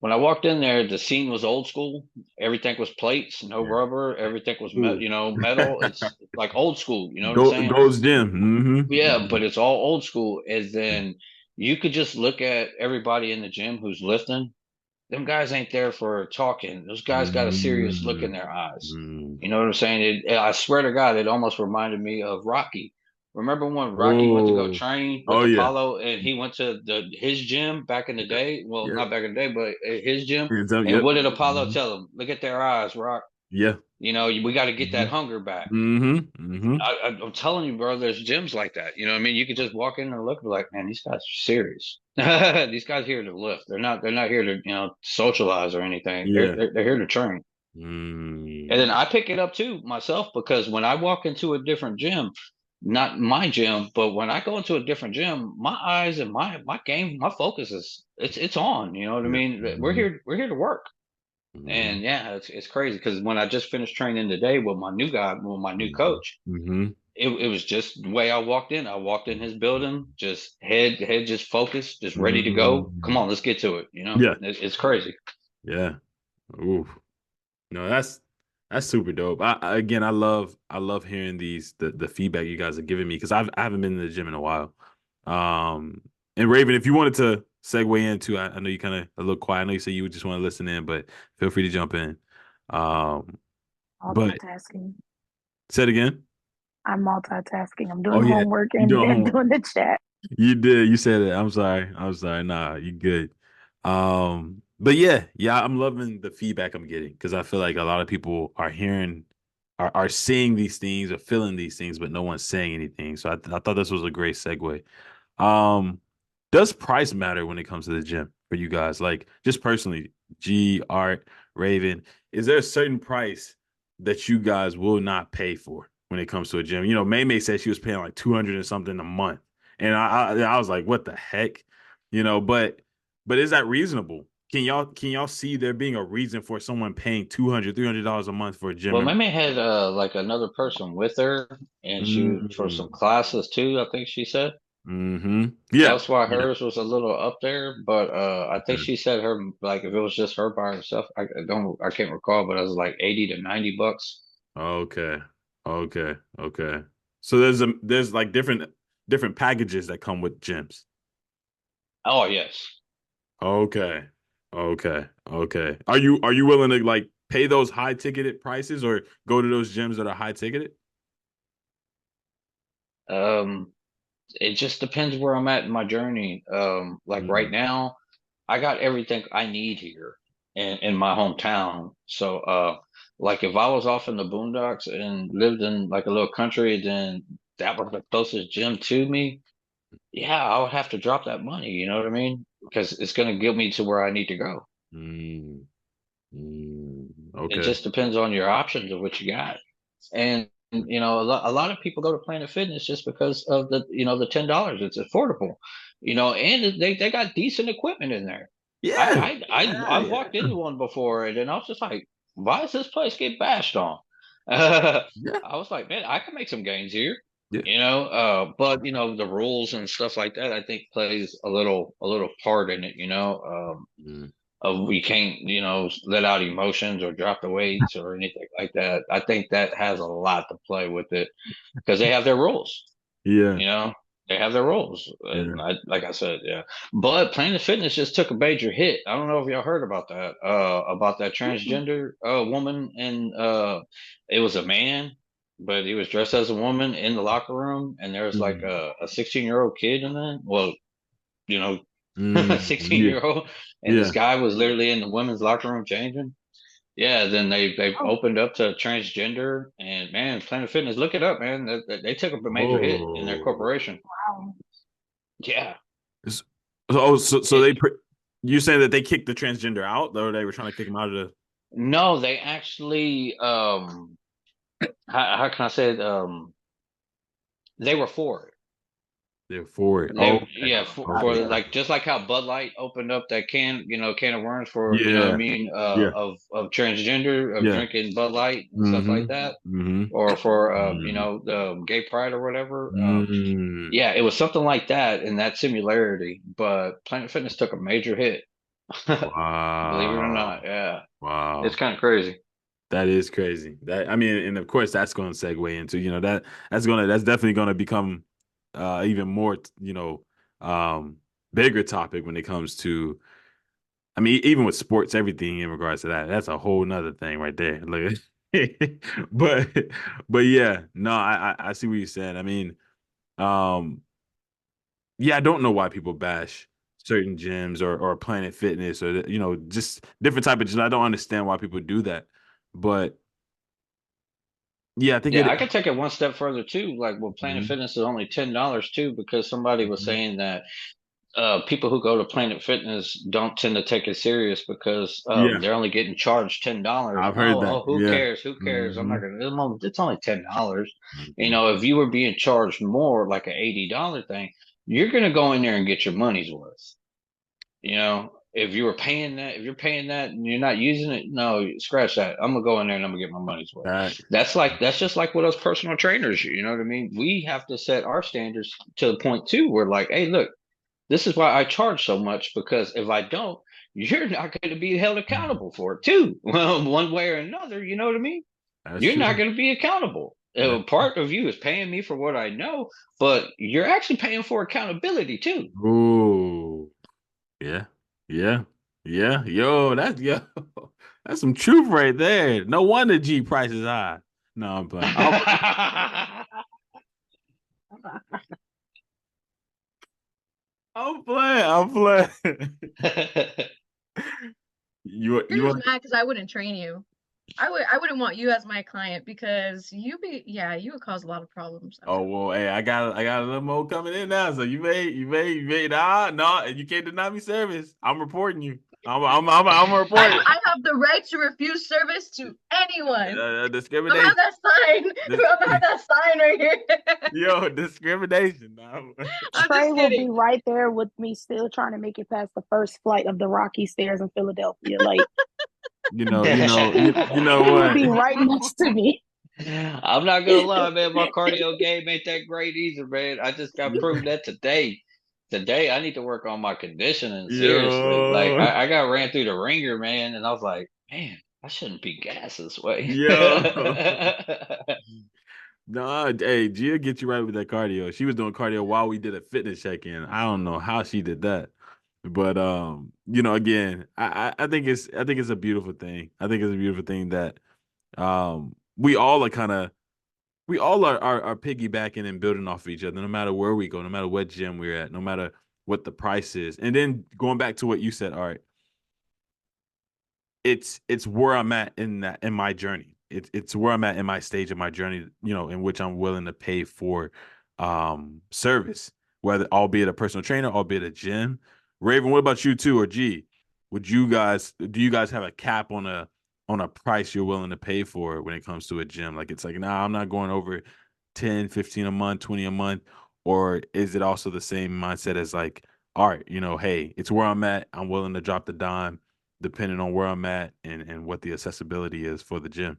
When I walked in there, the scene was old school. Everything was plates, no yeah. rubber. Everything was Ooh. metal. It's like old school. You know what I'm Go saying? Goes Gym. Yeah, Mm-hmm. but it's all old school. And then you could just look at everybody in the gym who's lifting. Them guys ain't there for talking. Those guys got a serious look in Mm, their eyes. mm. You know what I'm saying? I swear to God, it almost reminded me of Rocky. Remember when Rocky went to go Oh, train with oh yeah. Apollo and he went to his gym back in the Yep. day? Well, Yep. not back in the day, but at his gym. And Yep. what did Apollo Mhm. tell him? Look at their eyes, Rock. Yeah. You know, we got to get that Mhm. hunger back. Mhm. Mhm. I'm telling you, bro, there's gyms like that. You know what I mean? You could just walk in and look and be like, man, these guys are serious. These guys here to lift. They're not here to, socialize or anything. They're, Yeah. they're they're here to train. And then Mm. I pick it up too myself because when I walk into a different gym, not my gym, but when I go into a different gym, my eyes and my game, my focus is it's on. You know what I Yeah. mean? Mhm. We're here to work. Mhm. And yeah, it's crazy because when I just finished training today with my new guy, with my new Mhm. coach, Mhm. it was just the way I walked in. I walked in his building, just head just focused, just ready to go. Come Mhm. on, let's get to it. Yeah. It's crazy. Yeah. Ooh. No, that's super dope. Again, I love hearing the feedback you guys are giving me because I haven't been in the gym in a while. Um, and Raven, if you wanted to segue into, I know you kind of a little quiet. I know you said you would just want to listen in, but feel free to jump in. Um, but Multitasking. say it again. I'm multitasking. I'm Oh doing yeah, homework you and, doing and homework. doing the chat. You did. You said it. I'm sorry. I'm sorry. Nah, you good. But yeah, I'm loving the feedback I'm getting because I feel like a lot of people are hearing, are seeing these things or feeling these things, but no one's saying anything. So I thought this was a great segue. Um, does price matter when it comes to the gym for you guys? Like just personally, G, Art, Raven, is there a certain price that you guys will not pay for when it comes to a gym? May May said she was paying like 200 or something a month. And I was like, what the heck? But is that reasonable? Can y'all see there being a reason for someone paying $200, $300 a month for a gym Well, member? Meme had like another person with her, and she for some Mm, classes too. I think she said mm-hmm. Yeah. that's why Yeah. hers was a little up there. But I think Okay. she said her like if it was just her by herself, I can't recall, but it was like 80 to 90 bucks. Okay. Okay. Okay. So there's like different packages that come with gyms. Oh yes. Okay. Okay. Okay. Are you willing to like pay those high ticketed prices or go to those gyms that are high ticketed? Um, it just depends where I'm at in my journey. Like right Mm, now, I got everything I need here in my hometown. So, like if I was off in the boondocks and lived in like a little country, then that was the closest gym to me. Yeah, I would have to drop that money. You know what I mean? Because it's going to get me to where I need to go. mm, It okay. just depends on your options of what you got. And a lot of people go to Planet Fitness just because of the $10. It's affordable, and they got decent equipment in there. Yeah. I've walked into one before, and then I was just like, why does this place get bashed on? Yeah. I was like, man, I can make some gains here, Yeah. but the rules and stuff like that, I think plays a little part in it, Mm. we can't, let out emotions or drop the weights or anything like that. I think that has a lot to play with it because they have their rules, Yeah. you know. They have their roles, Yeah. and like I said, yeah. But Planet Fitness just took a major hit. I don't know if y'all heard about that. About that Mm-mm. transgender woman, and it was a man, but he was dressed as a woman in the locker room, and there was like Mm. a 16-year-old kid in there. Well, you know, a Mm. Yeah. 16-year-old, and this Yeah. guy was literally in the women's locker room changing. Yeah, then they Oh, opened up to transgender, and man, Planet Fitness, look it up, man. They took up a major hit in their Oh. corporation. wow. Yeah. So, so It, you saying that they kicked the transgender out, or they were trying to kick him out of the? no, they actually how can I say it? They were for it. They're for it. Oh, They okay. yeah, for Okay. like just like how Bud Light opened up that can of worms for, you know what I Yeah. mean, Yeah. of transgender of Yeah. drinking Bud Light and stuff like Mm-hmm. that, Mm-hmm. or for Mm. the gay pride or whatever. Mm. Yeah, it was something like that in that similarity, but Planet Fitness took a major hit. Believe it or not, Wow. yeah. It's Wow. kind of crazy. That is crazy. That I mean, and of course that's going to segue into, that's definitely going to become even more, um bigger topic when it comes to, I mean, even with sports, everything in regards to that. That's a whole nother thing right there. Look, but yeah, no, I see what you're saying. I mean, um, yeah, I don't know why people bash certain gyms or Planet Fitness or just different type of gyms. I don't understand why people do that, but yeah, I think Yeah, it. I could take it one step further too. Like, well, Planet Mhm, Fitness is only $10 too, because somebody was mhm. saying that people who go to Planet Fitness don't tend to take it serious because Yeah, they're only getting charged $10. I've heard Oh, that. oh, who Yeah. cares? Who cares? I'm not Hmm. gonna. It's only $10. You Hmm. know, if you were being charged more, like an $80 thing, you're gonna go in there and get your money's worth. You know, if you were paying that, if you're paying that and you're not using it, no, scratch that. I'm gonna go in there and I'm gonna get my money's worth. That. That's just like with us personal trainers. You know what I mean? We have to set our standards to the point too. We're like, hey, look, this is why I charge so much, because if I don't, you're not going to be held accountable for it too. Well, one way or another, you know what I mean? That's You're not true. going to be accountable. That. Part of you is paying me for what I know, but you're actually paying for accountability too. Ooh. Yeah. Yeah. Yeah. Yo, that's some truth right there. No wonder G price is high. No, I'm playing. I'm playing. I'm playing. You're You just want? mad because I wouldn't train you. I wouldn't want you as my client because you would cause a lot of problems. I Oh would. well, hey, I got a little more coming in now. So you made no, you can't deny me service. I'm reporting you. I'm gonna report it. I have the right to refuse service to anyone. I'm Discrimination. have that sign. Dis- I'm have that sign right here. Yo, discrimination. No. I'm Trey just will kidding. be right there with me, still trying to make it past the first flight of the Rocky Stairs in Philadelphia. Like You know he will what? be right next to me. I'm not gonna lie, man. My cardio game ain't that great either, man. I just got proved that today. Today, I need to work on my conditioning. Seriously, like Yo, I got ran through the ringer, man, and I was like, man, I shouldn't be gas this way. yo. No, hey, Gia get you right with that cardio. She was doing cardio while we did a fitness check-in. I don't know how she did that. But again, I think it's a beautiful thing. I think it's a beautiful thing that we all are kind of we all are piggybacking and building off of each other, no matter where we go, no matter what gym we're at, no matter what the price is. And then going back to what you said, all right, it's where I'm at in my journey. It's where I'm at in my stage of my journey, in which I'm willing to pay for service, whether albeit a personal trainer, albeit a gym. Raven, what about you too, or G? Do you guys have a cap on a price you're willing to pay for when it comes to a gym? Like it's like, nah, I'm not going over 10, 15 a month, 20 a month, or is it also the same mindset as like, all right, hey, it's where I'm at. I'm willing to drop the dime depending on where I'm at and what the accessibility is for the gym.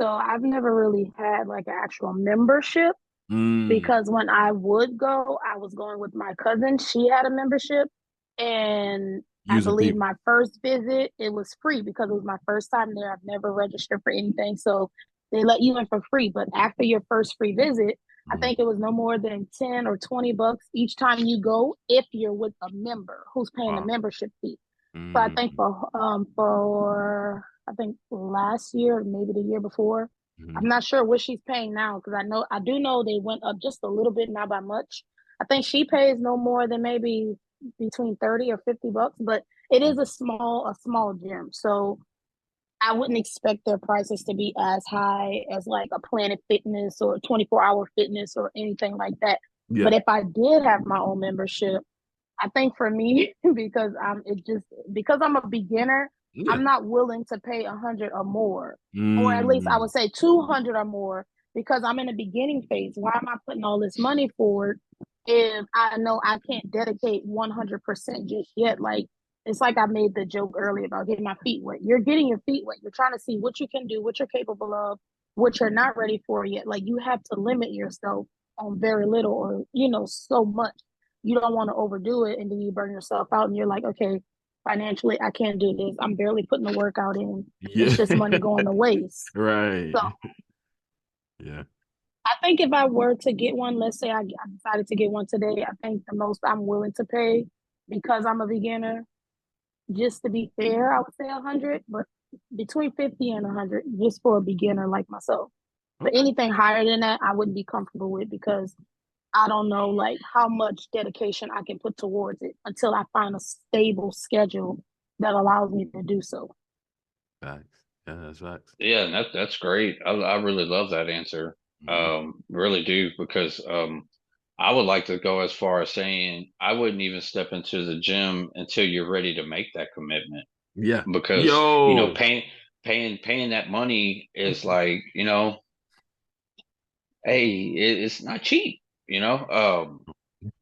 So I've never really had like an actual membership Mm, because when I would go, I was going with my cousin. She had a membership, and I using believe people. my first visit it was free because it was my first time there. I've never registered for anything, so they let you in for free. But after your first free visit, I think it was no more than 10 or 20 bucks each time you go if you're with a member who's paying a Wow. membership fee. So I Mm, think for I think last year, maybe the year before, I'm mhm. not sure what she's paying now because I do know they went up just a little bit, not by much. I think she pays no more than maybe between 30 or 50 bucks, but it is a small gym. So I wouldn't expect their prices to be as high as like a Planet Fitness or 24-hour fitness or anything like that. Yeah. But if I did have my own membership, I think for me, because I'm a beginner, Yeah. I'm not willing to pay 100 or more, or at least I Mm, would say 200 or more, because I'm in a beginning phase. Why am I putting all this money forward if I know I can't dedicate 100% just yet? Like it's like I made the joke earlier about getting my feet wet. You're getting your feet wet. You're trying to see what you can do, what you're capable of, what you're not ready for yet. Like you have to limit yourself on very little or so much. You don't want to overdo it and then you burn yourself out and you're like, okay, financially I can't do this. I'm barely putting the workout in. It's yeah. just money going to waste. Right. So Yeah. I think if I were to get one, let's say I decided to get one today, I think the most I'm willing to pay because I'm a beginner, just to be fair, I would say 100, but between 50 and 100 just for a beginner like myself. But Okay. anything higher than that, I wouldn't be comfortable with because I don't know like how much dedication I can put towards it until I find a stable schedule that allows me to do so. Facts. Yeah, that's facts. Yeah, and that's great. I really love that answer. Mhm. Really do because I would like to go as far as saying I wouldn't even step into the gym until you're ready to make that commitment Yeah. because Yo. paying that money is like hey, it's not cheap,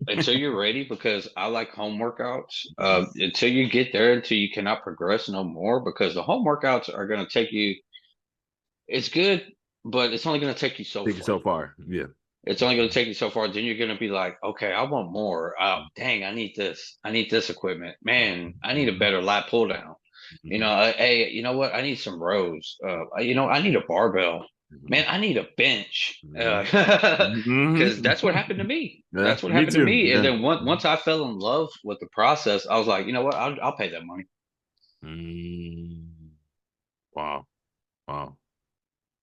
until you're ready because I like home workouts. Until you get there, until you cannot progress no more because the home workouts are going to take you. It's good, but it's only going to take you so Take it far. so far. Yeah. It's only going to take you so far. Then you're going to be like, okay, I want more. Dang, I need this. I need this equipment. Man, I need a Mhm. better lat pull down. Mhm. Hey, you know what? I need some rows. I need a barbell. Man, Mhm. I need a bench. Mhm. Because that's what Mhm. happened to me. Yeah. That's what Me happened to too. me. And Yeah. then once I fell in love with the process, I was like, you know what? I'll pay that money. Mm. Wow. Wow.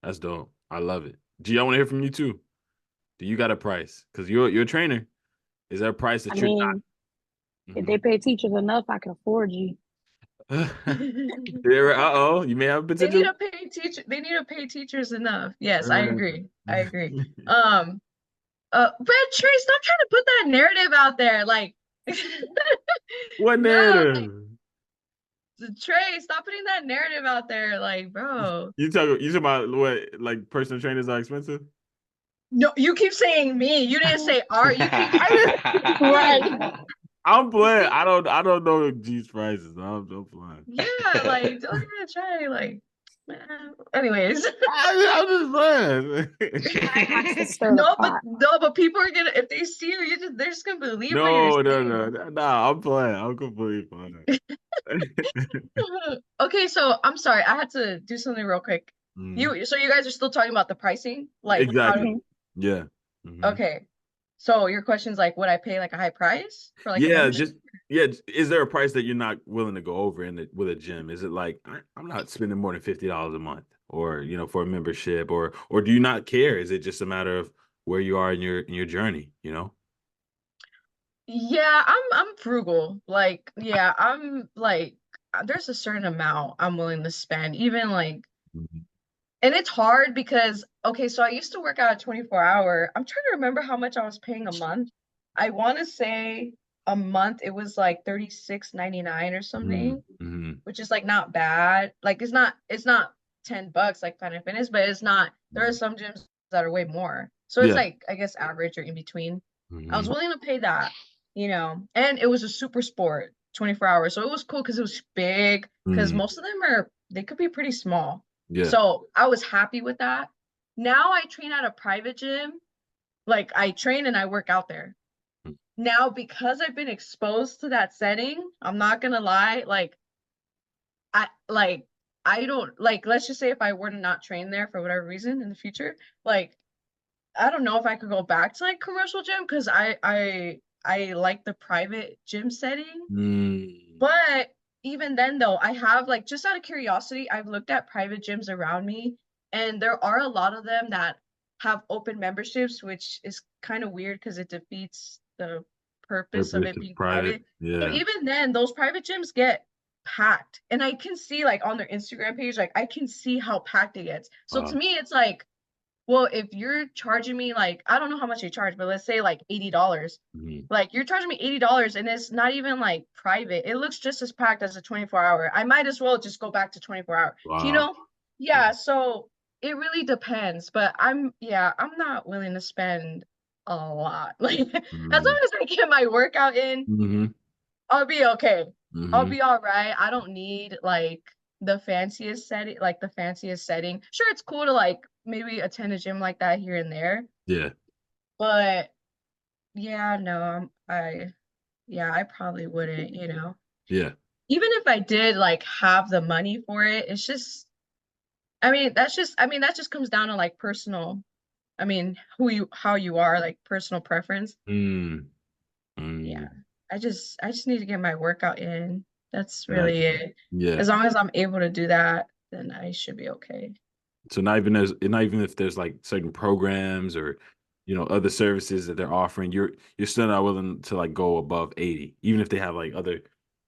That's dope. I love it. G, I want to hear from you too. Do you got a price? Because you're a trainer. Is there a price I that you're mean, if not? they pay teachers enough, I can afford you. Yeah, uh-oh, you may have potential. They need to pay teachers enough. Yes, I Uh, agree. I agree. But Trey, stop trying to put that narrative out there. Like, What no, narrative? Trey, stop putting that narrative out there. Like, bro. You talking about what, like personal trainers are expensive? No, you keep saying me. You didn't say art. You keep I Right. me. I'm You playing. keep I don't know G's prices. I'm playing. yeah, like don't even try like man. Anyways. I'm just playing. Trey likes to stir the No, but pot. no, but people are gonna if they see you, they're just gonna believe what you're No, no, no, saying. no, no. I'm playing. I'm completely playing. Okay, so I'm sorry, I had to do something real quick. Mhm. So you guys are still talking about the pricing? Like how Exactly. to Mhm. Yeah. Hmm. okay. So your question's like, would I pay like a high price for like a Yeah, membership? just yeah. Is there a price that you're not willing to go over with a gym? Is it like I'm not spending more than $50 a month, or for a membership, or do you not care? Is it just a matter of where you are in your journey? Yeah, I'm frugal. Like, yeah, I'm like there's a certain amount I'm willing to spend, even like Mhm. and it's hard because okay, so I used to work out a 24-hour. I'm trying to remember how much I was paying a month. I want to say a month it was like 36.99 or something, Mhm. which is like not bad. Like it's not $10 like Planet Fitness, but it's not there are Mhm. some gyms that are way more. So it's Yeah. like I guess average or in between. I was Mhm. willing to pay that, and it was a super sport 24 hours. So it was cool because it was big, because Mhm. most of them they could be pretty small. Yeah. So I was happy with that. Now I train at a private gym. Like I train and I work out there. Now because I've been exposed to that setting, I'm not gonna lie, I like I don't like let's just say if I were to not train there for whatever reason in the future, like I don't know if I could go back to like commercial gym because I like the private gym setting. Mm. But even then though, I have like just out of curiosity, I've looked at private gyms around me, and there are a lot of them that have open memberships, which is kind of weird because it defeats the purpose of Purpose it of being private. private. So Yeah. even then, those private gyms get packed. And I can see like on their Instagram page, like I can see how packed it gets. So to Wow. me, it's like, well, if you're charging me like, I don't know how much they charge, but let's say like $80. Mhm. Like you're charging me $80 and it's not even like private. It looks just as packed as a 24-hour. I might as well just go back to 24-hour. You Wow. know? Yeah, so it really depends, but I'm not willing to spend a lot. Like as Mm-hmm. long as I get my workout in, Mm-hmm. I'll be okay. I'll Mm-hmm. be all right. I don't need like the fanciest setting, like the fanciest setting. Sure, it's cool to like maybe attend a gym like that here and there, Yeah. but yeah, no, I probably wouldn't, you know. Yeah. Even if I did like have the money for it, it's just that just comes down to like personal, how you are, like personal preference. Mm. Yeah. Mm. I just need to get my workout in. That's really Gotcha. it. Yeah. As long as I'm able to do that, then I should be okay. So not even if there's like certain programs or other services that they're offering, you're still not willing to like go above 80, even if they have like other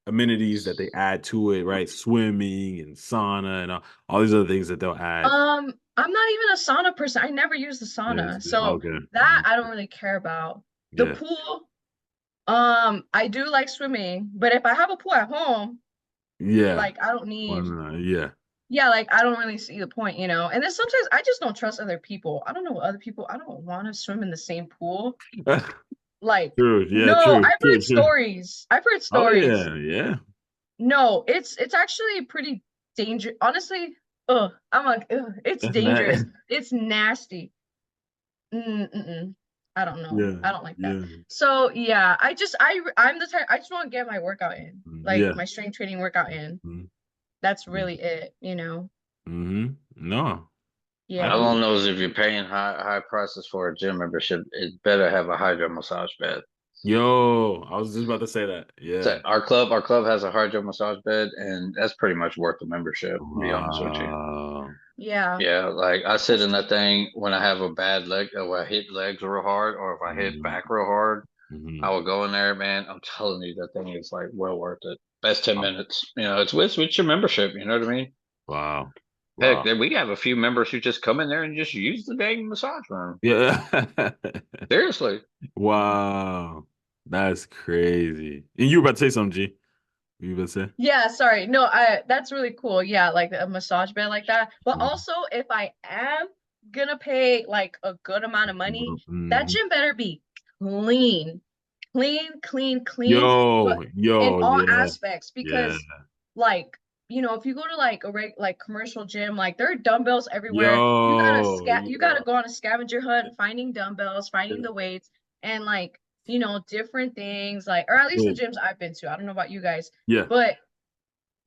amenities that they add to it, right? Swimming and sauna and all these other things that they'll add. I'm not even a sauna person. I never use the Yes. sauna. So Okay. that I don't really care about. The Yeah. pool, I do like swimming, but if I have a pool at home, Yeah. like I don't Well, need, no, yeah. yeah, like I don't really see the point, you know. And then sometimes I just don't trust other people. I don't know what other people, I don't want to swim in the same pool. Like, True. Yeah. no, True. I've True. heard True. stories. I've heard Oh stories. yeah. Yeah. No, it's actually pretty dangerous. Honestly, I'm like, ugh, it's That's nice. dangerous. It's nasty. Mm-mm. I don't know. Yeah. I don't like that. Yeah. So yeah, I'm the type I just want to get my workout in, like Yeah. my strength training workout in. Mhm. That's Yeah. really it, you know. Mm-hmm. No, I All Yeah. agree. I know is if you're paying high prices for a gym membership, it better have a hydro massage bed. Yo, I was just about to say that. So Yeah. our club has a hydro massage bed, and that's pretty much worth the membership, to be honest with you. Wow. Yeah. Yeah, like I sit in that thing when I have a bad leg, or I hit legs real hard, or if I hit back real hard, I Mm-hmm. will go in there, man. I'm telling you, that thing is like well worth it. Best 10 minutes. It's with your membership. You know what I mean? Wow. Heck, Wow. we have a few members who just come in there and just use the dang massage room. Yeah. Seriously. Wow. That's crazy. And you were about to say something, G. You were about to say? Yeah, sorry. No, I that's really cool. Yeah, like a massage bed like that. But Mhm. also if I am gonna pay like a good amount of money, that Mhm. gym better be clean. Clean, clean, clean, but in Yo, all yeah, aspects yeah. because like, if you go to like like commercial gym, like there are dumbbells everywhere. You gotta Yo. go on a scavenger hunt finding dumbbells, finding Yeah. the weights and like, different things like or at least the Yeah. gyms I've been to. I don't know about you guys, Yeah. but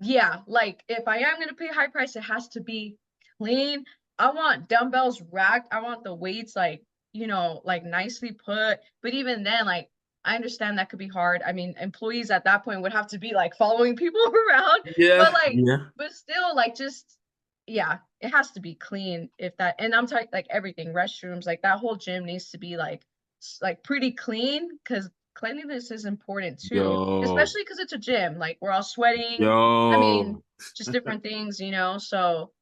yeah, like if I am gonna pay high price, it has to be clean. I want dumbbells racked. I want the weights like, like nicely put. But even then, like I understand that could be hard. I mean, employees at that point would have to be like following people around, but Yeah. like, Yeah. but still, like just yeah, it has to be clean if that. And I'm talking like everything, restrooms, like that whole gym needs to be like like pretty clean because cleanliness is important too, Yo. especially because it's a gym. Like we're all sweating. I mean, Yo. just different things, So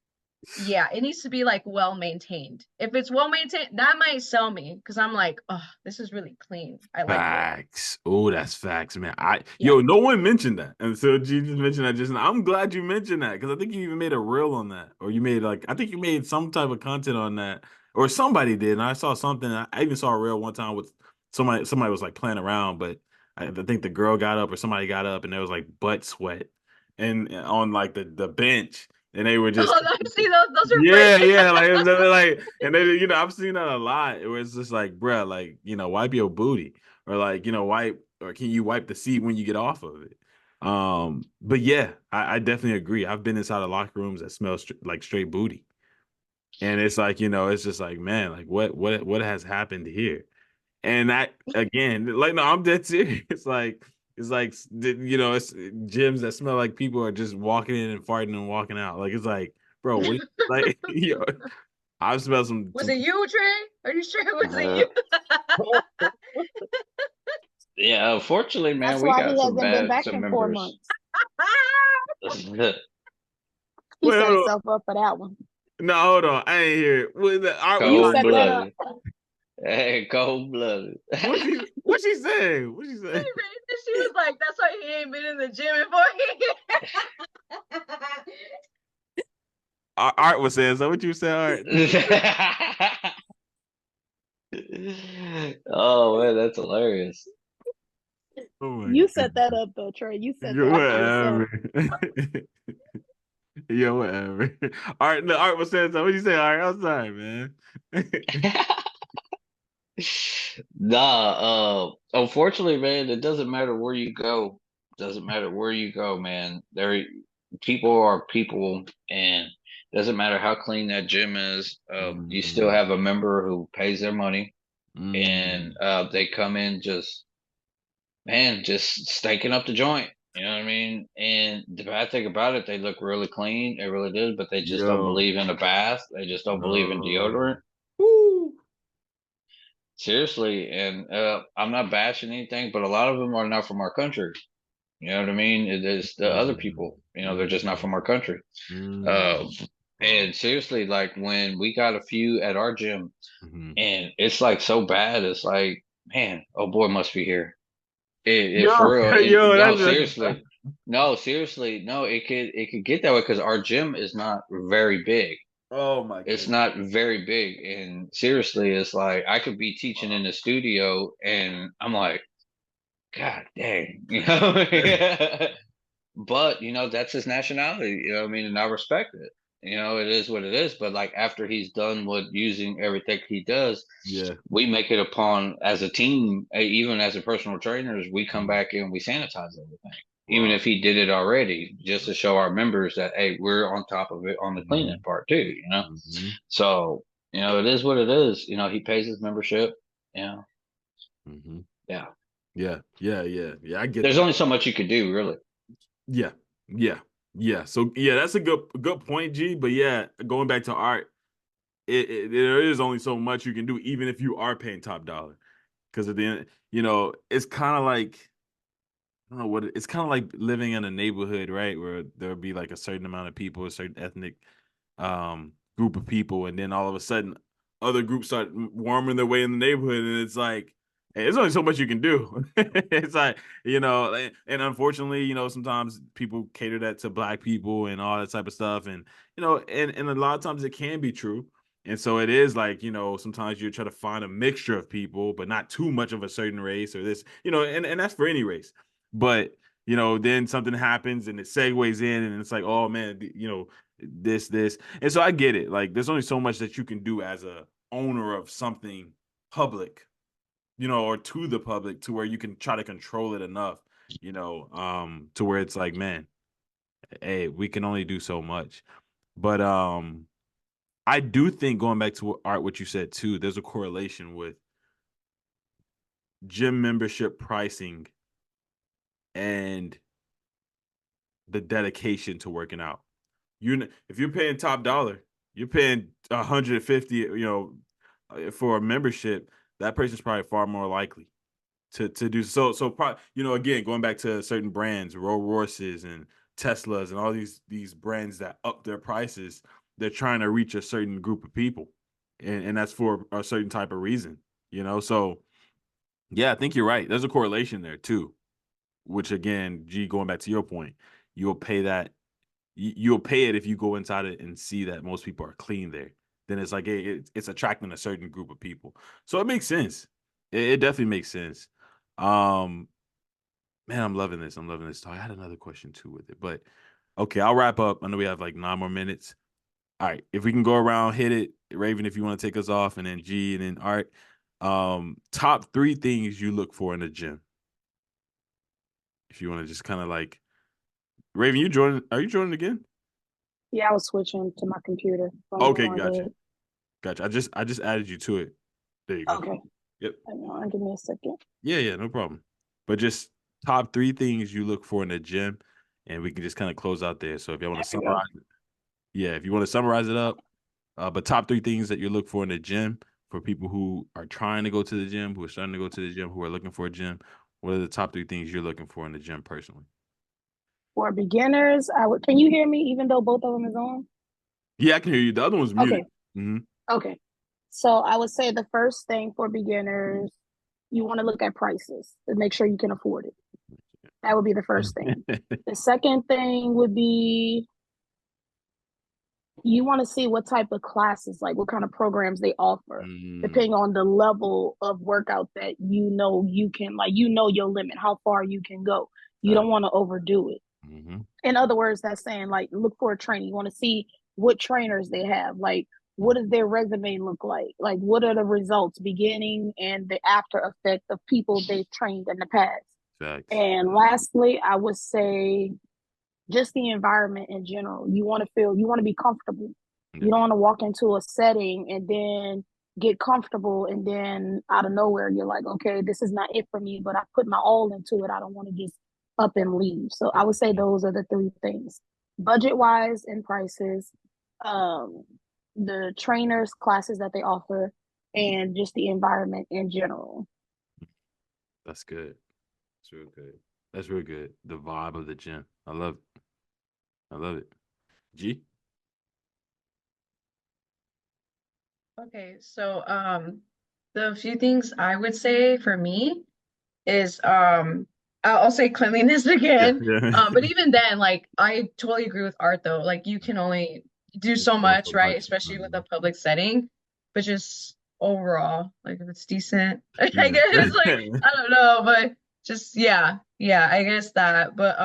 yeah, it needs to be like well maintained. If it's well maintained, that might sell me because I'm like, oh, this is really clean. I like it. Facts. Oh, that's facts, man. Yeah. No one mentioned that. And so G just mentioned that just now. I'm glad you mentioned that because I think you even made a reel on that. Or you made I think you made some type of content on that. Or somebody did. And I saw something. I even saw a reel one time with somebody was like playing around, but I think the girl got up or somebody got up and there was like butt sweat and on like the bench. And they were just Oh, see those are yeah, great. yeah, like they're like, and then I've seen that a lot. Where it's just like, bruh, like wipe your booty, or like wipe, or can you wipe the seat when you get off of it? But yeah, I definitely agree. I've been inside of locker rooms that smell like straight booty. And it's like, it's just like, man, like what has happened here? And that again, like, no, I'm dead serious. It's gyms that smell like people are just walking in and farting and walking out. Like, it's like, bro, what? Like, I've smelled Was some. it you, Trey? Are you sure it wasn't Uh, you? yeah, unfortunately, man, That's we why got he some hasn't been bad back some in 4 members. months. He Wait, set hold on. himself up for that one. No, hold on. I ain't hear it. You Cold set that up. blooded. Hey, cold blooded. What's she saying? What's she saying? She was like, that's why he ain't been in the gym in 4 years. Art was saying, so what you say, Art? Oh man, that's hilarious. Oh my You set goodness. that up though, Trey. You set Yo, that up for yourself. whatever. Yo, whatever. Art, no, Art was saying something. What you say, Art? I'm sorry, man. Nah, unfortunately, man, it doesn't matter where you go. Doesn't matter where you go, man. People are people, and doesn't matter how clean that gym is. You still Mm, have a member who pays their money, and mm, they come in just, man, just stinking up the joint. You know what I mean? And the bad thing about it, they look really clean. It really does, but they just don't yo. believe in a bath. They just don't believe in deodorant. Woo. Seriously, and I'm not bashing anything, but a lot of them are not from our country. You know what I mean? It is the other Mm, people. They're just not mm, from our country. mm. Uh, Wow. and seriously, like when we got a few at our gym, Mhm. and it's like so bad, it's like, man, oh boy, must be here. It Yo, for real. And yo, no, that's seriously, no. It could get that way because our gym is not very big. oh my It's goodness. not very big, and seriously, it's like I could be teaching in the studio, and I'm like, God dang, But that's his nationality. You know what I mean? And I respect it. It is what it is. But like after he's done with using everything he does, Yeah. we make it upon as a team, even as a personal trainers, we come Mhm. back and we sanitize everything. Even Wow. if he did it already, just to show our members that hey, we're on top of it on the cleaning Mhm. part too. Mhm. So, it is what it is. He pays his membership. Mhm. Yeah. Yeah. Yeah. Yeah. Yeah. I get There's that. only so much you could do, really. Yeah. Yeah. Yeah. So yeah, that's a good point, G. But yeah, going back to Art, there is only so much you can do, even if you are paying top dollar. Because at the end, it's kind of like I don't know what it's kind of like living in a neighborhood, right? Where there'll be like a certain amount of people, a certain ethnic group of people, and then all of a sudden other groups start warming their way in the neighborhood, and it's like hey, there's only so much you can do. It's like and unfortunately, sometimes people cater that to black people and all that type of stuff, and and a lot of times it can be true. And so it is like, sometimes you try to find a mixture of people, but not too much of a certain race or this, and that's for any race. But then something happens and it segues in, and it's like, oh man, this. And so I get it. Like, there's only so much that you can do as a owner of something public, or to the public, to where you can try to control it enough, to where it's like, man, hey, we can only do so much. But I do think going back to what you said too, there's a correlation with gym membership pricing and the dedication to working out. If you're paying top dollar, you're paying 150, for a membership, that person's probably far more likely to do so. So probably, again, going back to certain brands, Rolls Royces and Teslas and all these brands that up their prices, they're trying to reach a certain group of people, and that's for a certain type of reason. So yeah, I think you're right. There's a correlation there too, which again, G, going back to your point, you'll pay that you'll pay it if you go inside it and see that most people are clean there. Then it's like it's attracting a certain group of people. So it makes sense. It definitely makes sense. Um, man, I'm loving this. I'm loving this talk. I had another question too with it, but okay, I'll wrap up. I know we have like 9 more minutes. All right, if we can go around, hit it, Raven, if you want to take us off, and then G, and then Art. Top 3 things you look for in a gym. If you want to just kind of like Raven, you join? Are you joining again? Yeah, I was switching to my computer. I'm Okay, going gotcha. ahead. Gotcha. I just added you to it. There you go. Okay. Yep. Hang on, give me a second. Yeah, no problem. But just top 3 things you look for in the gym, and we can just kind of close out there. So if you want to There we go. summarize it, if you want to summarize it up, but top 3 things that you look for in the gym for people who are trying to go to the gym, who are starting to go to the gym, who are looking for a gym, what are the top 3 things you're looking for in the gym personally? For beginners, can you hear me even though both of them is on? Yeah, I can hear you. The other one's muted. Okay. Mm-hmm. Okay. So I would say the first thing for beginners, you want to look at prices to make sure you can afford it. That would be the first thing. The second thing would be you want to see what type of classes, like what kind of programs they offer, depending on the level of workout that you can, like, your limit, how far you can go. You don't want to overdo it. In other words, that's saying, like, look for a trainer. You want to see what trainers they have. Like, what does their resume look like? Like, what are the results, beginning and the after effect of people they've trained in the past? Facts. And lastly, I would say just the environment in general. You want to be comfortable. You don't want to walk into a setting and then get comfortable, and then out of nowhere you're like, okay, this is not it for me, but I put my all into it. I don't want to just up and leave. So I would say those are the 3 things: budget wise and prices, the trainers, classes that they offer, and just the environment in general. That's good. That's real good. That's real good. The vibe of the gym. I love it. I love it. G? Okay, so the few things I would say for me is I'll say cleanliness again. Yeah. But even then, like, I totally agree with Art though. Like, you can only do so much, right? Especially with a public setting. But just overall, like, if it's decent, I guess, like, I don't know, but just yeah, I guess that. But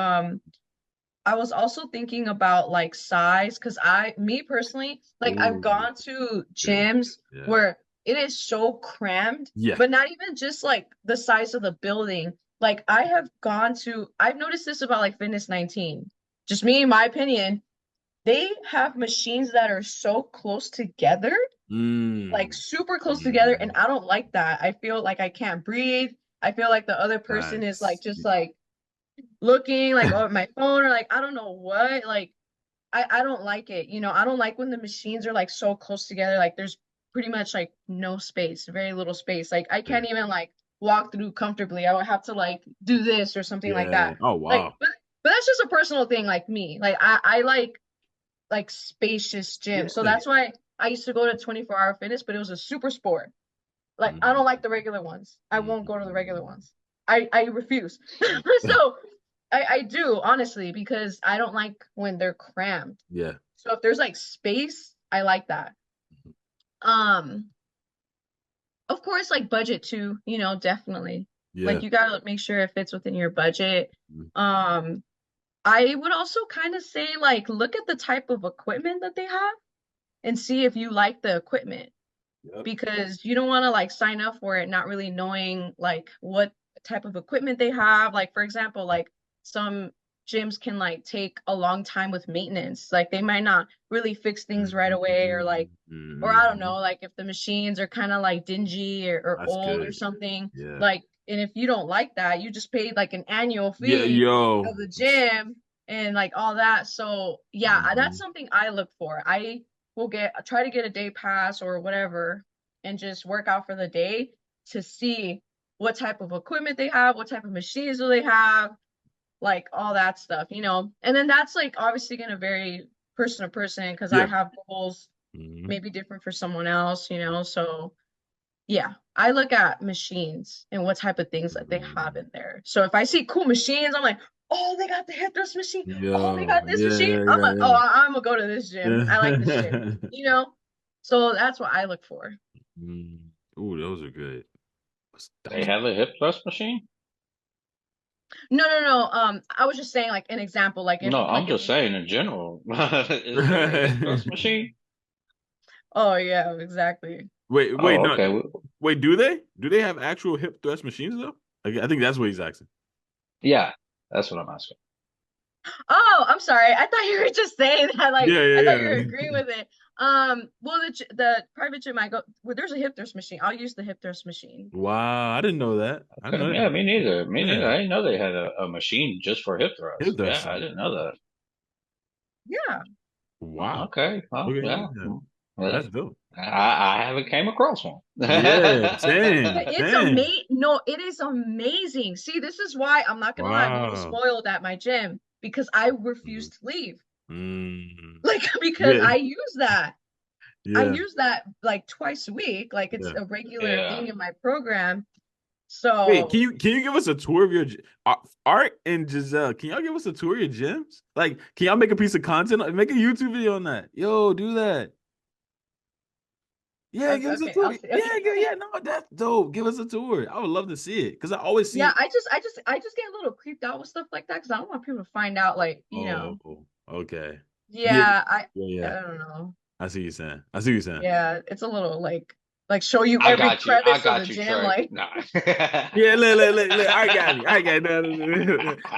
I was also thinking about, like, size, because me personally, like, I've gone to gyms where it is so crammed, but not even just like the size of the building. Like, I've noticed this about, like, Fitness 19. Just me, in my opinion, they have machines that are so close together, like super close together, and I don't like that. I feel like I can't breathe. I feel like the other person is like just like looking like at my phone, or like I don't know what, like I don't like it. I don't like when the machines are like so close together, like there's pretty much like no space, very little space. Like I can't even like walk through comfortably. I would have to like do this or something like that. Oh Like, wow. but that's just a personal thing, like me. Like I like spacious gyms. So that's why I used to go to 24-hour fitness, but it was a super sport. Like I don't like the regular ones. I won't go to the regular ones. I refuse. So I do, honestly, because I don't like when they're crammed. Yeah. So if there's like space, I like that. Of course, like budget too, definitely. Yeah. Like you gotta make sure it fits within your budget. I would also kind of say, like, look at the type of equipment that they have and see if you like the equipment. Because you don't want to like sign up for it not really knowing like what type of equipment they have. Like, for example, like some gyms can like take a long time with maintenance. Like they might not really fix things right away, or like, or I don't know, like if the machines are kind of like dingy or old or something. Like, and if you don't like that, you just paid like an annual fee of the gym and like all that. So yeah, that's something I look for. I will try to get a day pass or whatever and just work out for the day to see what type of equipment they have, what type of machines do they have, like all that stuff, and then that's like obviously going to vary person to person, because I have goals maybe different for someone else, so yeah, I look at machines and what type of things that they have in there. So if I see cool machines, I'm like, oh, they got the hip thrust machine. Oh, they got this machine. I'm like, oh, I'm gonna go to this gym. I like this gym, So that's what I look for. Oh, those are good. They have a hip thrust machine? No. I was just saying, like, an example. Like, if No, I'm like just saying in general. Is there a hip thrust machine? Oh yeah, exactly. Wait, Oh, no. okay. Wait, do they? Do they have actual hip thrust machines though? Like, I think that's what he's asking. Yeah, that's what I'm asking. Oh, I'm sorry. I thought you were just saying that. Like, I thought you were Yeah. agreeing with it. Well, the private gym I go, well, there's a hip thrust machine. I'll use the hip thrust machine. Wow, I didn't know that. I Okay. know Yeah, that. me neither. Me neither. Yeah, I didn't know they had a machine just for hip hip thrust. Yeah, I thrusting. didn't know that. Yeah. Oh, Wow. okay. Well, Okay, yeah. yeah, Well, that's dope. I haven't came across one. Yeah, Yeah, same, it's same. amazing. No, it is amazing. See, this is why I'm not gonna lie, I'm a little Wow. spoiled at my gym because I refuse to leave. Mm. Like, because Yeah, I use that. I yeah, use that like twice a week. Like it's yeah. a regular Yeah. thing in my program. Wait, So can you give us a tour of your Art and Giselle? Can y'all give us a tour of your gyms? Like, can y'all make a piece of content? Make a YouTube video on that. Yo, do that. Yeah, give us a okay, tour. I'll see. Okay. Yeah, yeah, no, that's dope. Give us a tour. I would love to see it because I always Yeah, see. I just get a little creeped out with stuff like that because I don't want people to find out, like, Oh, okay. Yeah, yeah, I yeah. don't know. I see you saying. I see you saying. Yeah, it's a little like show you I every got you. I crevice of the got you, gym, Trey. like Nah. Yeah, look, I got you. I got no,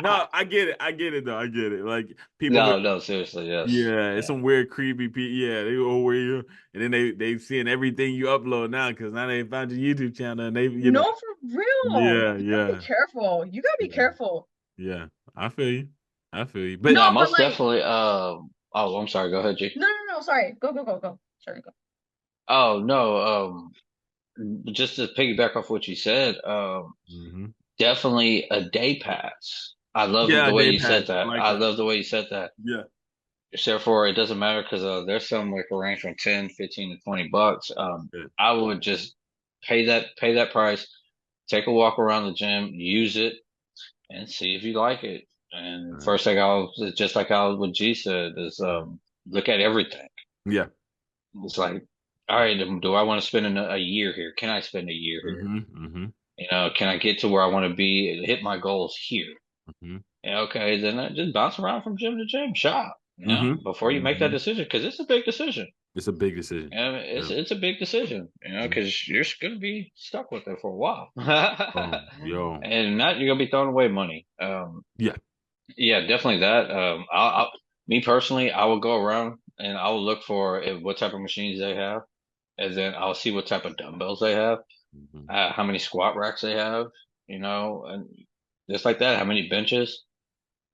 no, I get it. I get it though. I get it. Like people No, no, seriously, yes. yeah, it's Yeah. some weird, creepy people. Yeah, they go where you, and then they seeing everything you upload now because now they found your YouTube channel and they, no, for real. yeah, You gotta be yeah, careful. You gotta be yeah, careful. yeah. I feel you. I feel you. But No, No, but most like, definitely. Oh, I'm sorry. Go ahead, G. no. Sorry. Go. Sorry, go. Oh no. Just to piggyback off what you said. mhm. Definitely a day pass. I love Yeah, the way day you pass. said I that. like I that. love the way you said that. Yeah. Therefore, it doesn't matter because there's some like a range from 10, 15 to $20. Yeah. I would just pay that price, take a walk around the gym, use it, and see if you like it. And Uh, first thing just like I what G said, is look at everything. yeah. It's like, all right, do I want to spend a year here? Can I spend a year here? Mm-hmm. You know, can I get to where I want to be and hit my goals here? Mm-hmm. Yeah, okay, then I just bounce around from gym to gym, shop, you know, Mm-hmm. before you make that Mm-hmm. decision, because it's a big decision. It's a big decision. Yeah, Yeah. it's a big decision, you know, Mhm. because you're going to be stuck with it for a while, Oh, yo. and not you're going to be throwing away money. Yeah. Yeah, definitely that. Me personally, I will go around and I will look for what type of machines they have, and then I'll see what type of dumbbells they have, Mm-hmm. how many squat racks they have, you know, and just like that, how many benches.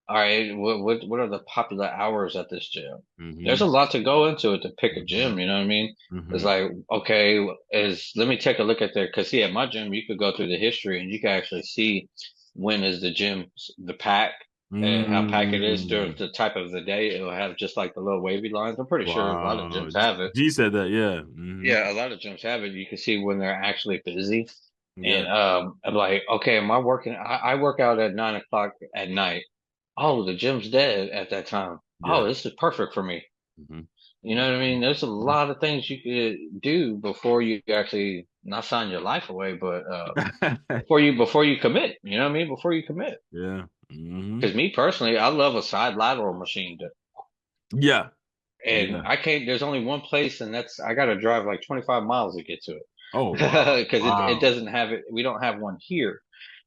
All right, what are the popular hours at this gym? There's Mm-hmm. a lot to go into it to pick a Mm-hmm. gym, you know what I mean? It's Mm-hmm. like, okay, let me take a look at there, because see, at my gym, you could go through the history and you can actually see when is the gym, the pack, and how packed it is during Mm. the type of the day. It'll have just like the little wavy lines. I'm pretty sure a lot of Wow. gyms have it. G said that. Yeah. Mm-hmm. Yeah, a lot of gyms have it. You can see when they're actually busy. Yeah. And I'm like, okay, am I working? I work out at 9 o'clock at night. Oh, the gym's dead at that time. Yeah. Oh, this is perfect for me. Mm-hmm. You know what I mean? There's a Mm-hmm. lot of things you could do before you actually not sign your life away, but before you commit. You know what I mean? Before you commit. Yeah. Mm-hmm. Because me personally, I love a side lateral machine, Yeah. and Yeah. I can't. There's only one place, and I got to drive like 25 miles to get to it Oh, wow. because it Wow. doesn't have it. We don't have one here,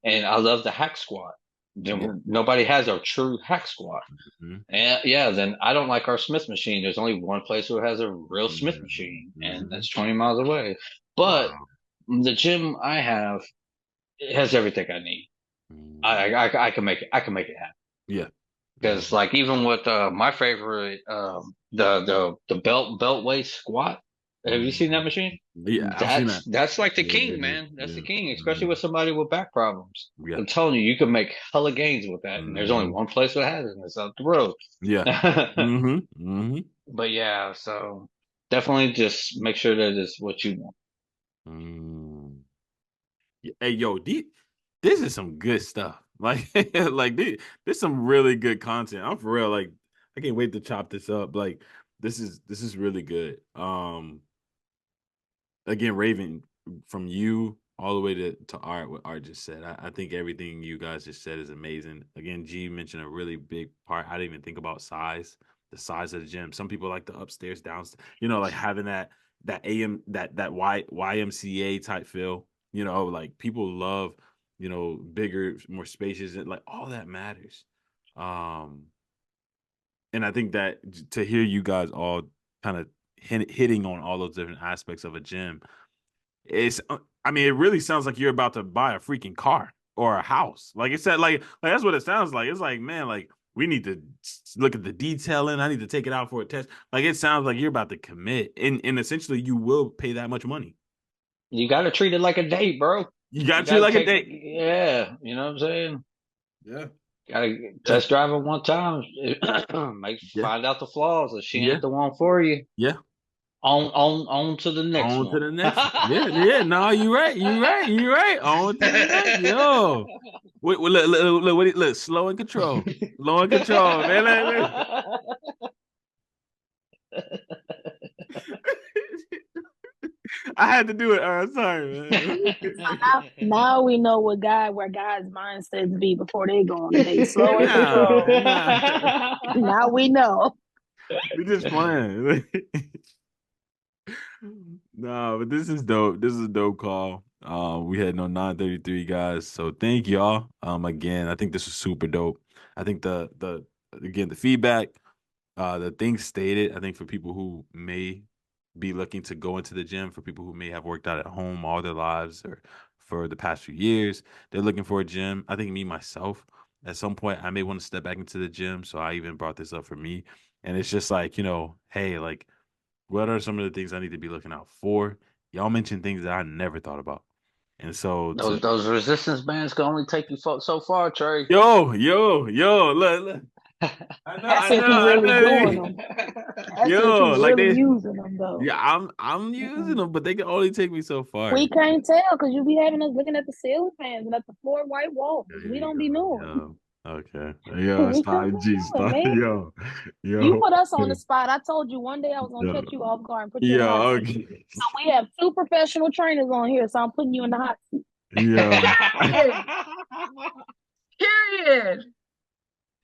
and I love the hack squat. Yeah. Nobody has a true hack squat. Mm-hmm. And yeah, then I don't like our Smith machine. There's only one place who has a real Smith machine, and Mm-hmm. that's 20 miles away. But Wow. the gym I have, it has everything I need. Mm-hmm. I can make it. I can make it happen. Yeah. Because like even with my favorite, the beltway squat. Have you seen Mm-hmm. that machine? Yeah, I've seen that. That's like the Yeah, king, yeah, man. That's yeah. the king, especially Mm-hmm. with somebody with back problems. Yeah. I'm telling you, you can make hella gains with that, and there's only Mm-hmm. one place that has it, and it's up the road. Yeah. Mm-hmm. Mm-hmm. But yeah, so definitely just make sure that it's what you want. Mm. Yeah, hey, yo, this is some good stuff. Like, like this some really good content. I'm for real. Like, I can't wait to chop this up. Like, this is really good. Again, Raven, from you all the way to Art, what Art just said. I think everything you guys just said is amazing. Again, G mentioned a really big part. I didn't even think about the size of the gym. Some people like the upstairs, downstairs, like having that AM that YMCA type feel. Like people love, bigger, more spacious, and like all that matters. Um, and I think that to hear you guys all kind of hitting on all those different aspects of a gym. It's, I mean, it really sounds like you're about to buy a freaking car or a house. Like it said, like that's what it sounds like. It's like, man, like we need to look at the detailing. I need to take it out for a test. Like it sounds like you're about to commit, and essentially you will pay that much money. You got to treat it like a date, bro. You got You to treat it like a take date. Yeah, you know what I'm saying? Yeah. Gotta test drive it one time. Yeah. Find out the flaws. If she Yeah. ain't the one for you, Yeah. on to the next On to one. the next one. Yeah. No, you're right. You're right. On to the next. Yo. Wait, look, slow and control. Slow and control, man. I had to do it. All right, sorry, man. Now we know where guys' mindsets be before they go on a date. Slow and Nah. control. Now we know. We just playing. No, but this is dope. This is a dope call. We had 9:33 guys. So thank y'all. Again, I think this was super dope. I think the feedback, the things stated, I think for people who may be looking to go into the gym, for people who may have worked out at home all their lives or for the past few years, they're looking for a gym. I think me, myself, at some point, I may want to step back into the gym. So I even brought this up for me. And it's just like, hey, like, what are some of the things I need to be looking out for? Y'all mentioned things that I never thought about. And so those resistance bands can only take you so far, Trey. Yo, look. That's if you really doing them. That's if you really using them, though. Yeah, I'm using them, but they can only take me so far. We can't tell because you be having us looking at the ceiling fans and at the four white walls. We don't be knowing. Okay. Yo, stop. Yo. You put us on the spot. I told you one day I was gonna catch you off guard and put you in the hot seat. Okay. So we have 2 professional trainers on here, so I'm putting you in the hot seat. Yeah. Period.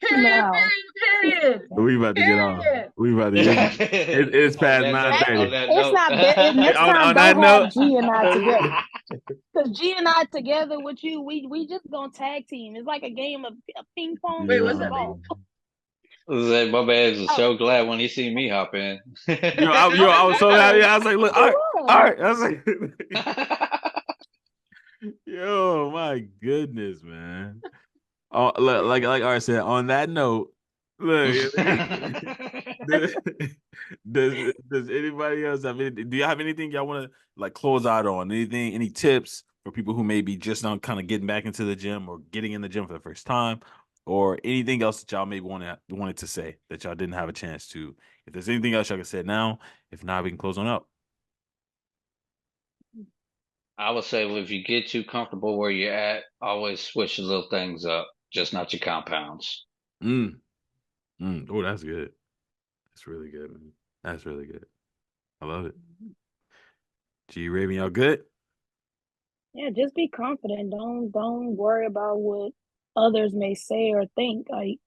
Period. We about to get off. We about to get it's past 9:30. It's not bad. Next time don't have G and I together. Because G and I together with you, we just gonna tag team. It's like a game of ping pong. Wait, what's that ball? My man's so glad when he see me hop in. I was so happy. I was like, look, all right. I was like, yo, my goodness, man. Oh, look, like I said, on that note, look, does anybody else have anything? Do you have anything y'all want to like close out on? Anything, any tips for people who may be just now kind of getting back into the gym or getting in the gym for the first time, or anything else that y'all maybe wanted to say that y'all didn't have a chance to? If there's anything else y'all can say now, if not, we can close on up. I would say, well, if you get too comfortable where you're at, always switch your little things up, just not your compounds. Oh, that's good. That's really good, man. That's really good. I love it. G Raven, y'all good? Yeah, just be confident. Don't worry about what others may say or think. Like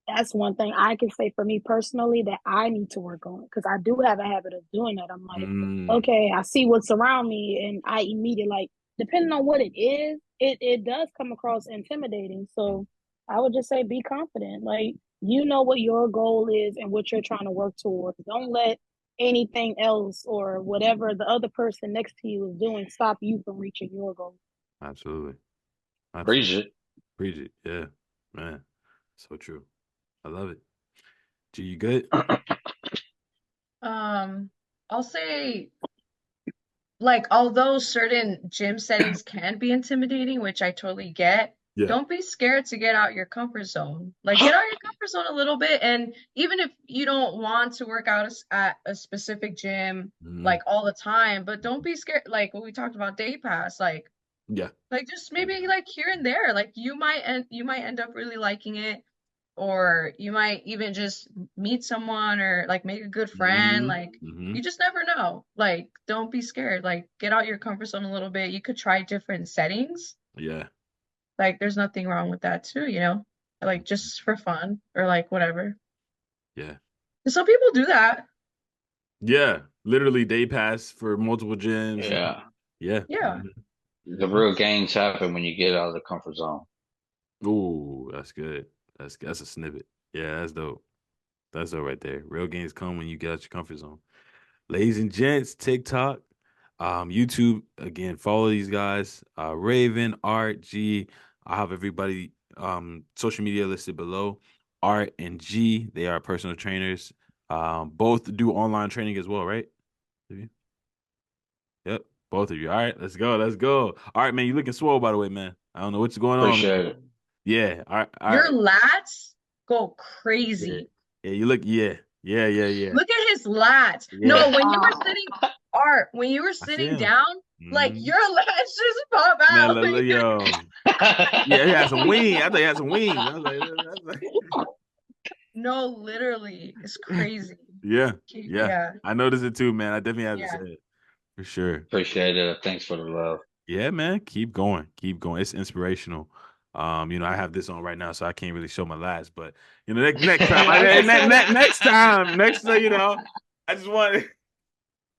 that's one thing I can say for me personally that I need to work on because I do have a habit of doing that. I'm like, okay, I see what's around me, and I immediately like, depending on what it is, it does come across intimidating. So I would just say be confident. Like you know what your goal is and what you're trying to work towards. Don't let anything else or whatever the other person next to you is doing stop you from reaching your goal. Absolutely. Preach it. Yeah, man. So true. I love it. G, you good? I'll say, like, although certain gym settings can be intimidating, which I totally get, don't be scared to get out your comfort zone. Like, get out your comfort zone a little bit. And even if you don't want to work out at a specific gym, like, all the time, but don't be scared. Like, what we talked about, day pass, like, like, just maybe, like, here and there. Like, you might end up really liking it. Or you might even just meet someone or like make a good friend. Like you just never know. Like don't be scared. Like get out your comfort zone a little bit. You could try different settings. Yeah. Like there's nothing wrong with that too, you know? Like just for fun or like whatever. Yeah. Some people do that. Yeah. Literally day pass for multiple gyms. Yeah. The real gains happen when you get out of the comfort zone. Ooh, that's good. That's a snippet. Yeah, that's dope. That's dope right there. Real gains come when you get out your comfort zone. ladies and gents, TikTok, YouTube. Again, follow these guys. Raven, Art, G. I have everybody social media listed below. Art and G, they are personal trainers. Both do online training as well, right? Yep, both of you. All right, let's go. Let's go. All right, man. You looking swole, by the way, man. I don't know what's going on. Appreciate it. Yeah. All right. All Your right. lats go Yeah. crazy. Yeah, you look. Yeah. Look at his lats. Yeah. No, when you were sitting, Art, when you were I see sitting him. down, like Mhm. your lats just pop Man, out. yo. Yeah, he had some wings. I thought he had some wings. I was like, No, literally, it's crazy. yeah. Yeah. I noticed it too, man. I definitely have to Yeah. say it for sure. Appreciate it. Thanks for the love. Yeah, man. Keep going. Keep going. It's inspirational. I have this on right now, so I can't really show my last, but next time, next time, I just want.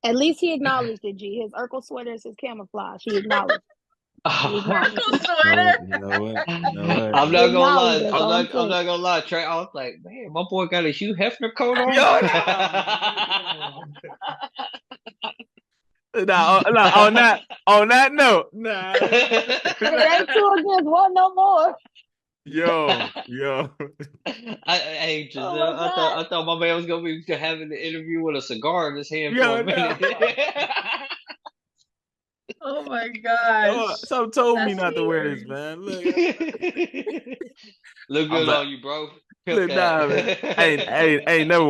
At least he acknowledged it, G. His Urkel sweater is his camouflage. He acknowledged. He acknowledged Urkel it. sweater. You know what? You know what? I'm not gonna lie. That's I'm all not. I'm I'm not gonna lie, Trey. I was like, man, my boy got a Hugh Hefner coat on. Yo, nah, on that note, nah. It ain't 2 against 1 no more. Yo. Hey, Giselle, Oh my God. I thought my man was gonna be having the interview with a cigar in his hand Yo, for a minute. Oh my gosh. Something told me That's not to wear this, hilarious. man. Look, Look I'm good like, on you, bro. Pimp look, nah, man. Ain't never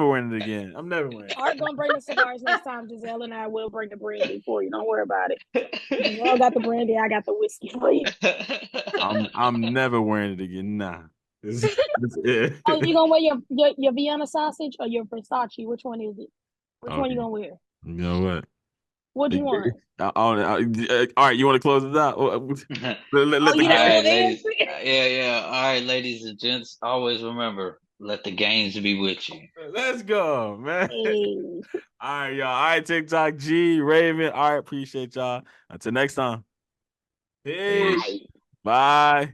wearing it again. I'm never wearing it. Art gonna bring the cigars next time. Giselle and I will bring the brandy for you. Don't worry about it. Giselle got the brandy. I got the whiskey for you. I'm never wearing it again. Nah. This it. Oh, you gonna wear your Vienna sausage or your Versace? Which one is it? Which one you gonna wear? You know what? What you want? All right, you want to close it out? Let Oh, the you game. just All right, want ladies. to Yeah. All right, ladies and gents. Always remember, let the games be with you. Let's go, man. Hey. All right, y'all. All right, TikTok, G, Raven. All right, appreciate y'all. Until next time. Peace. Peace. Bye.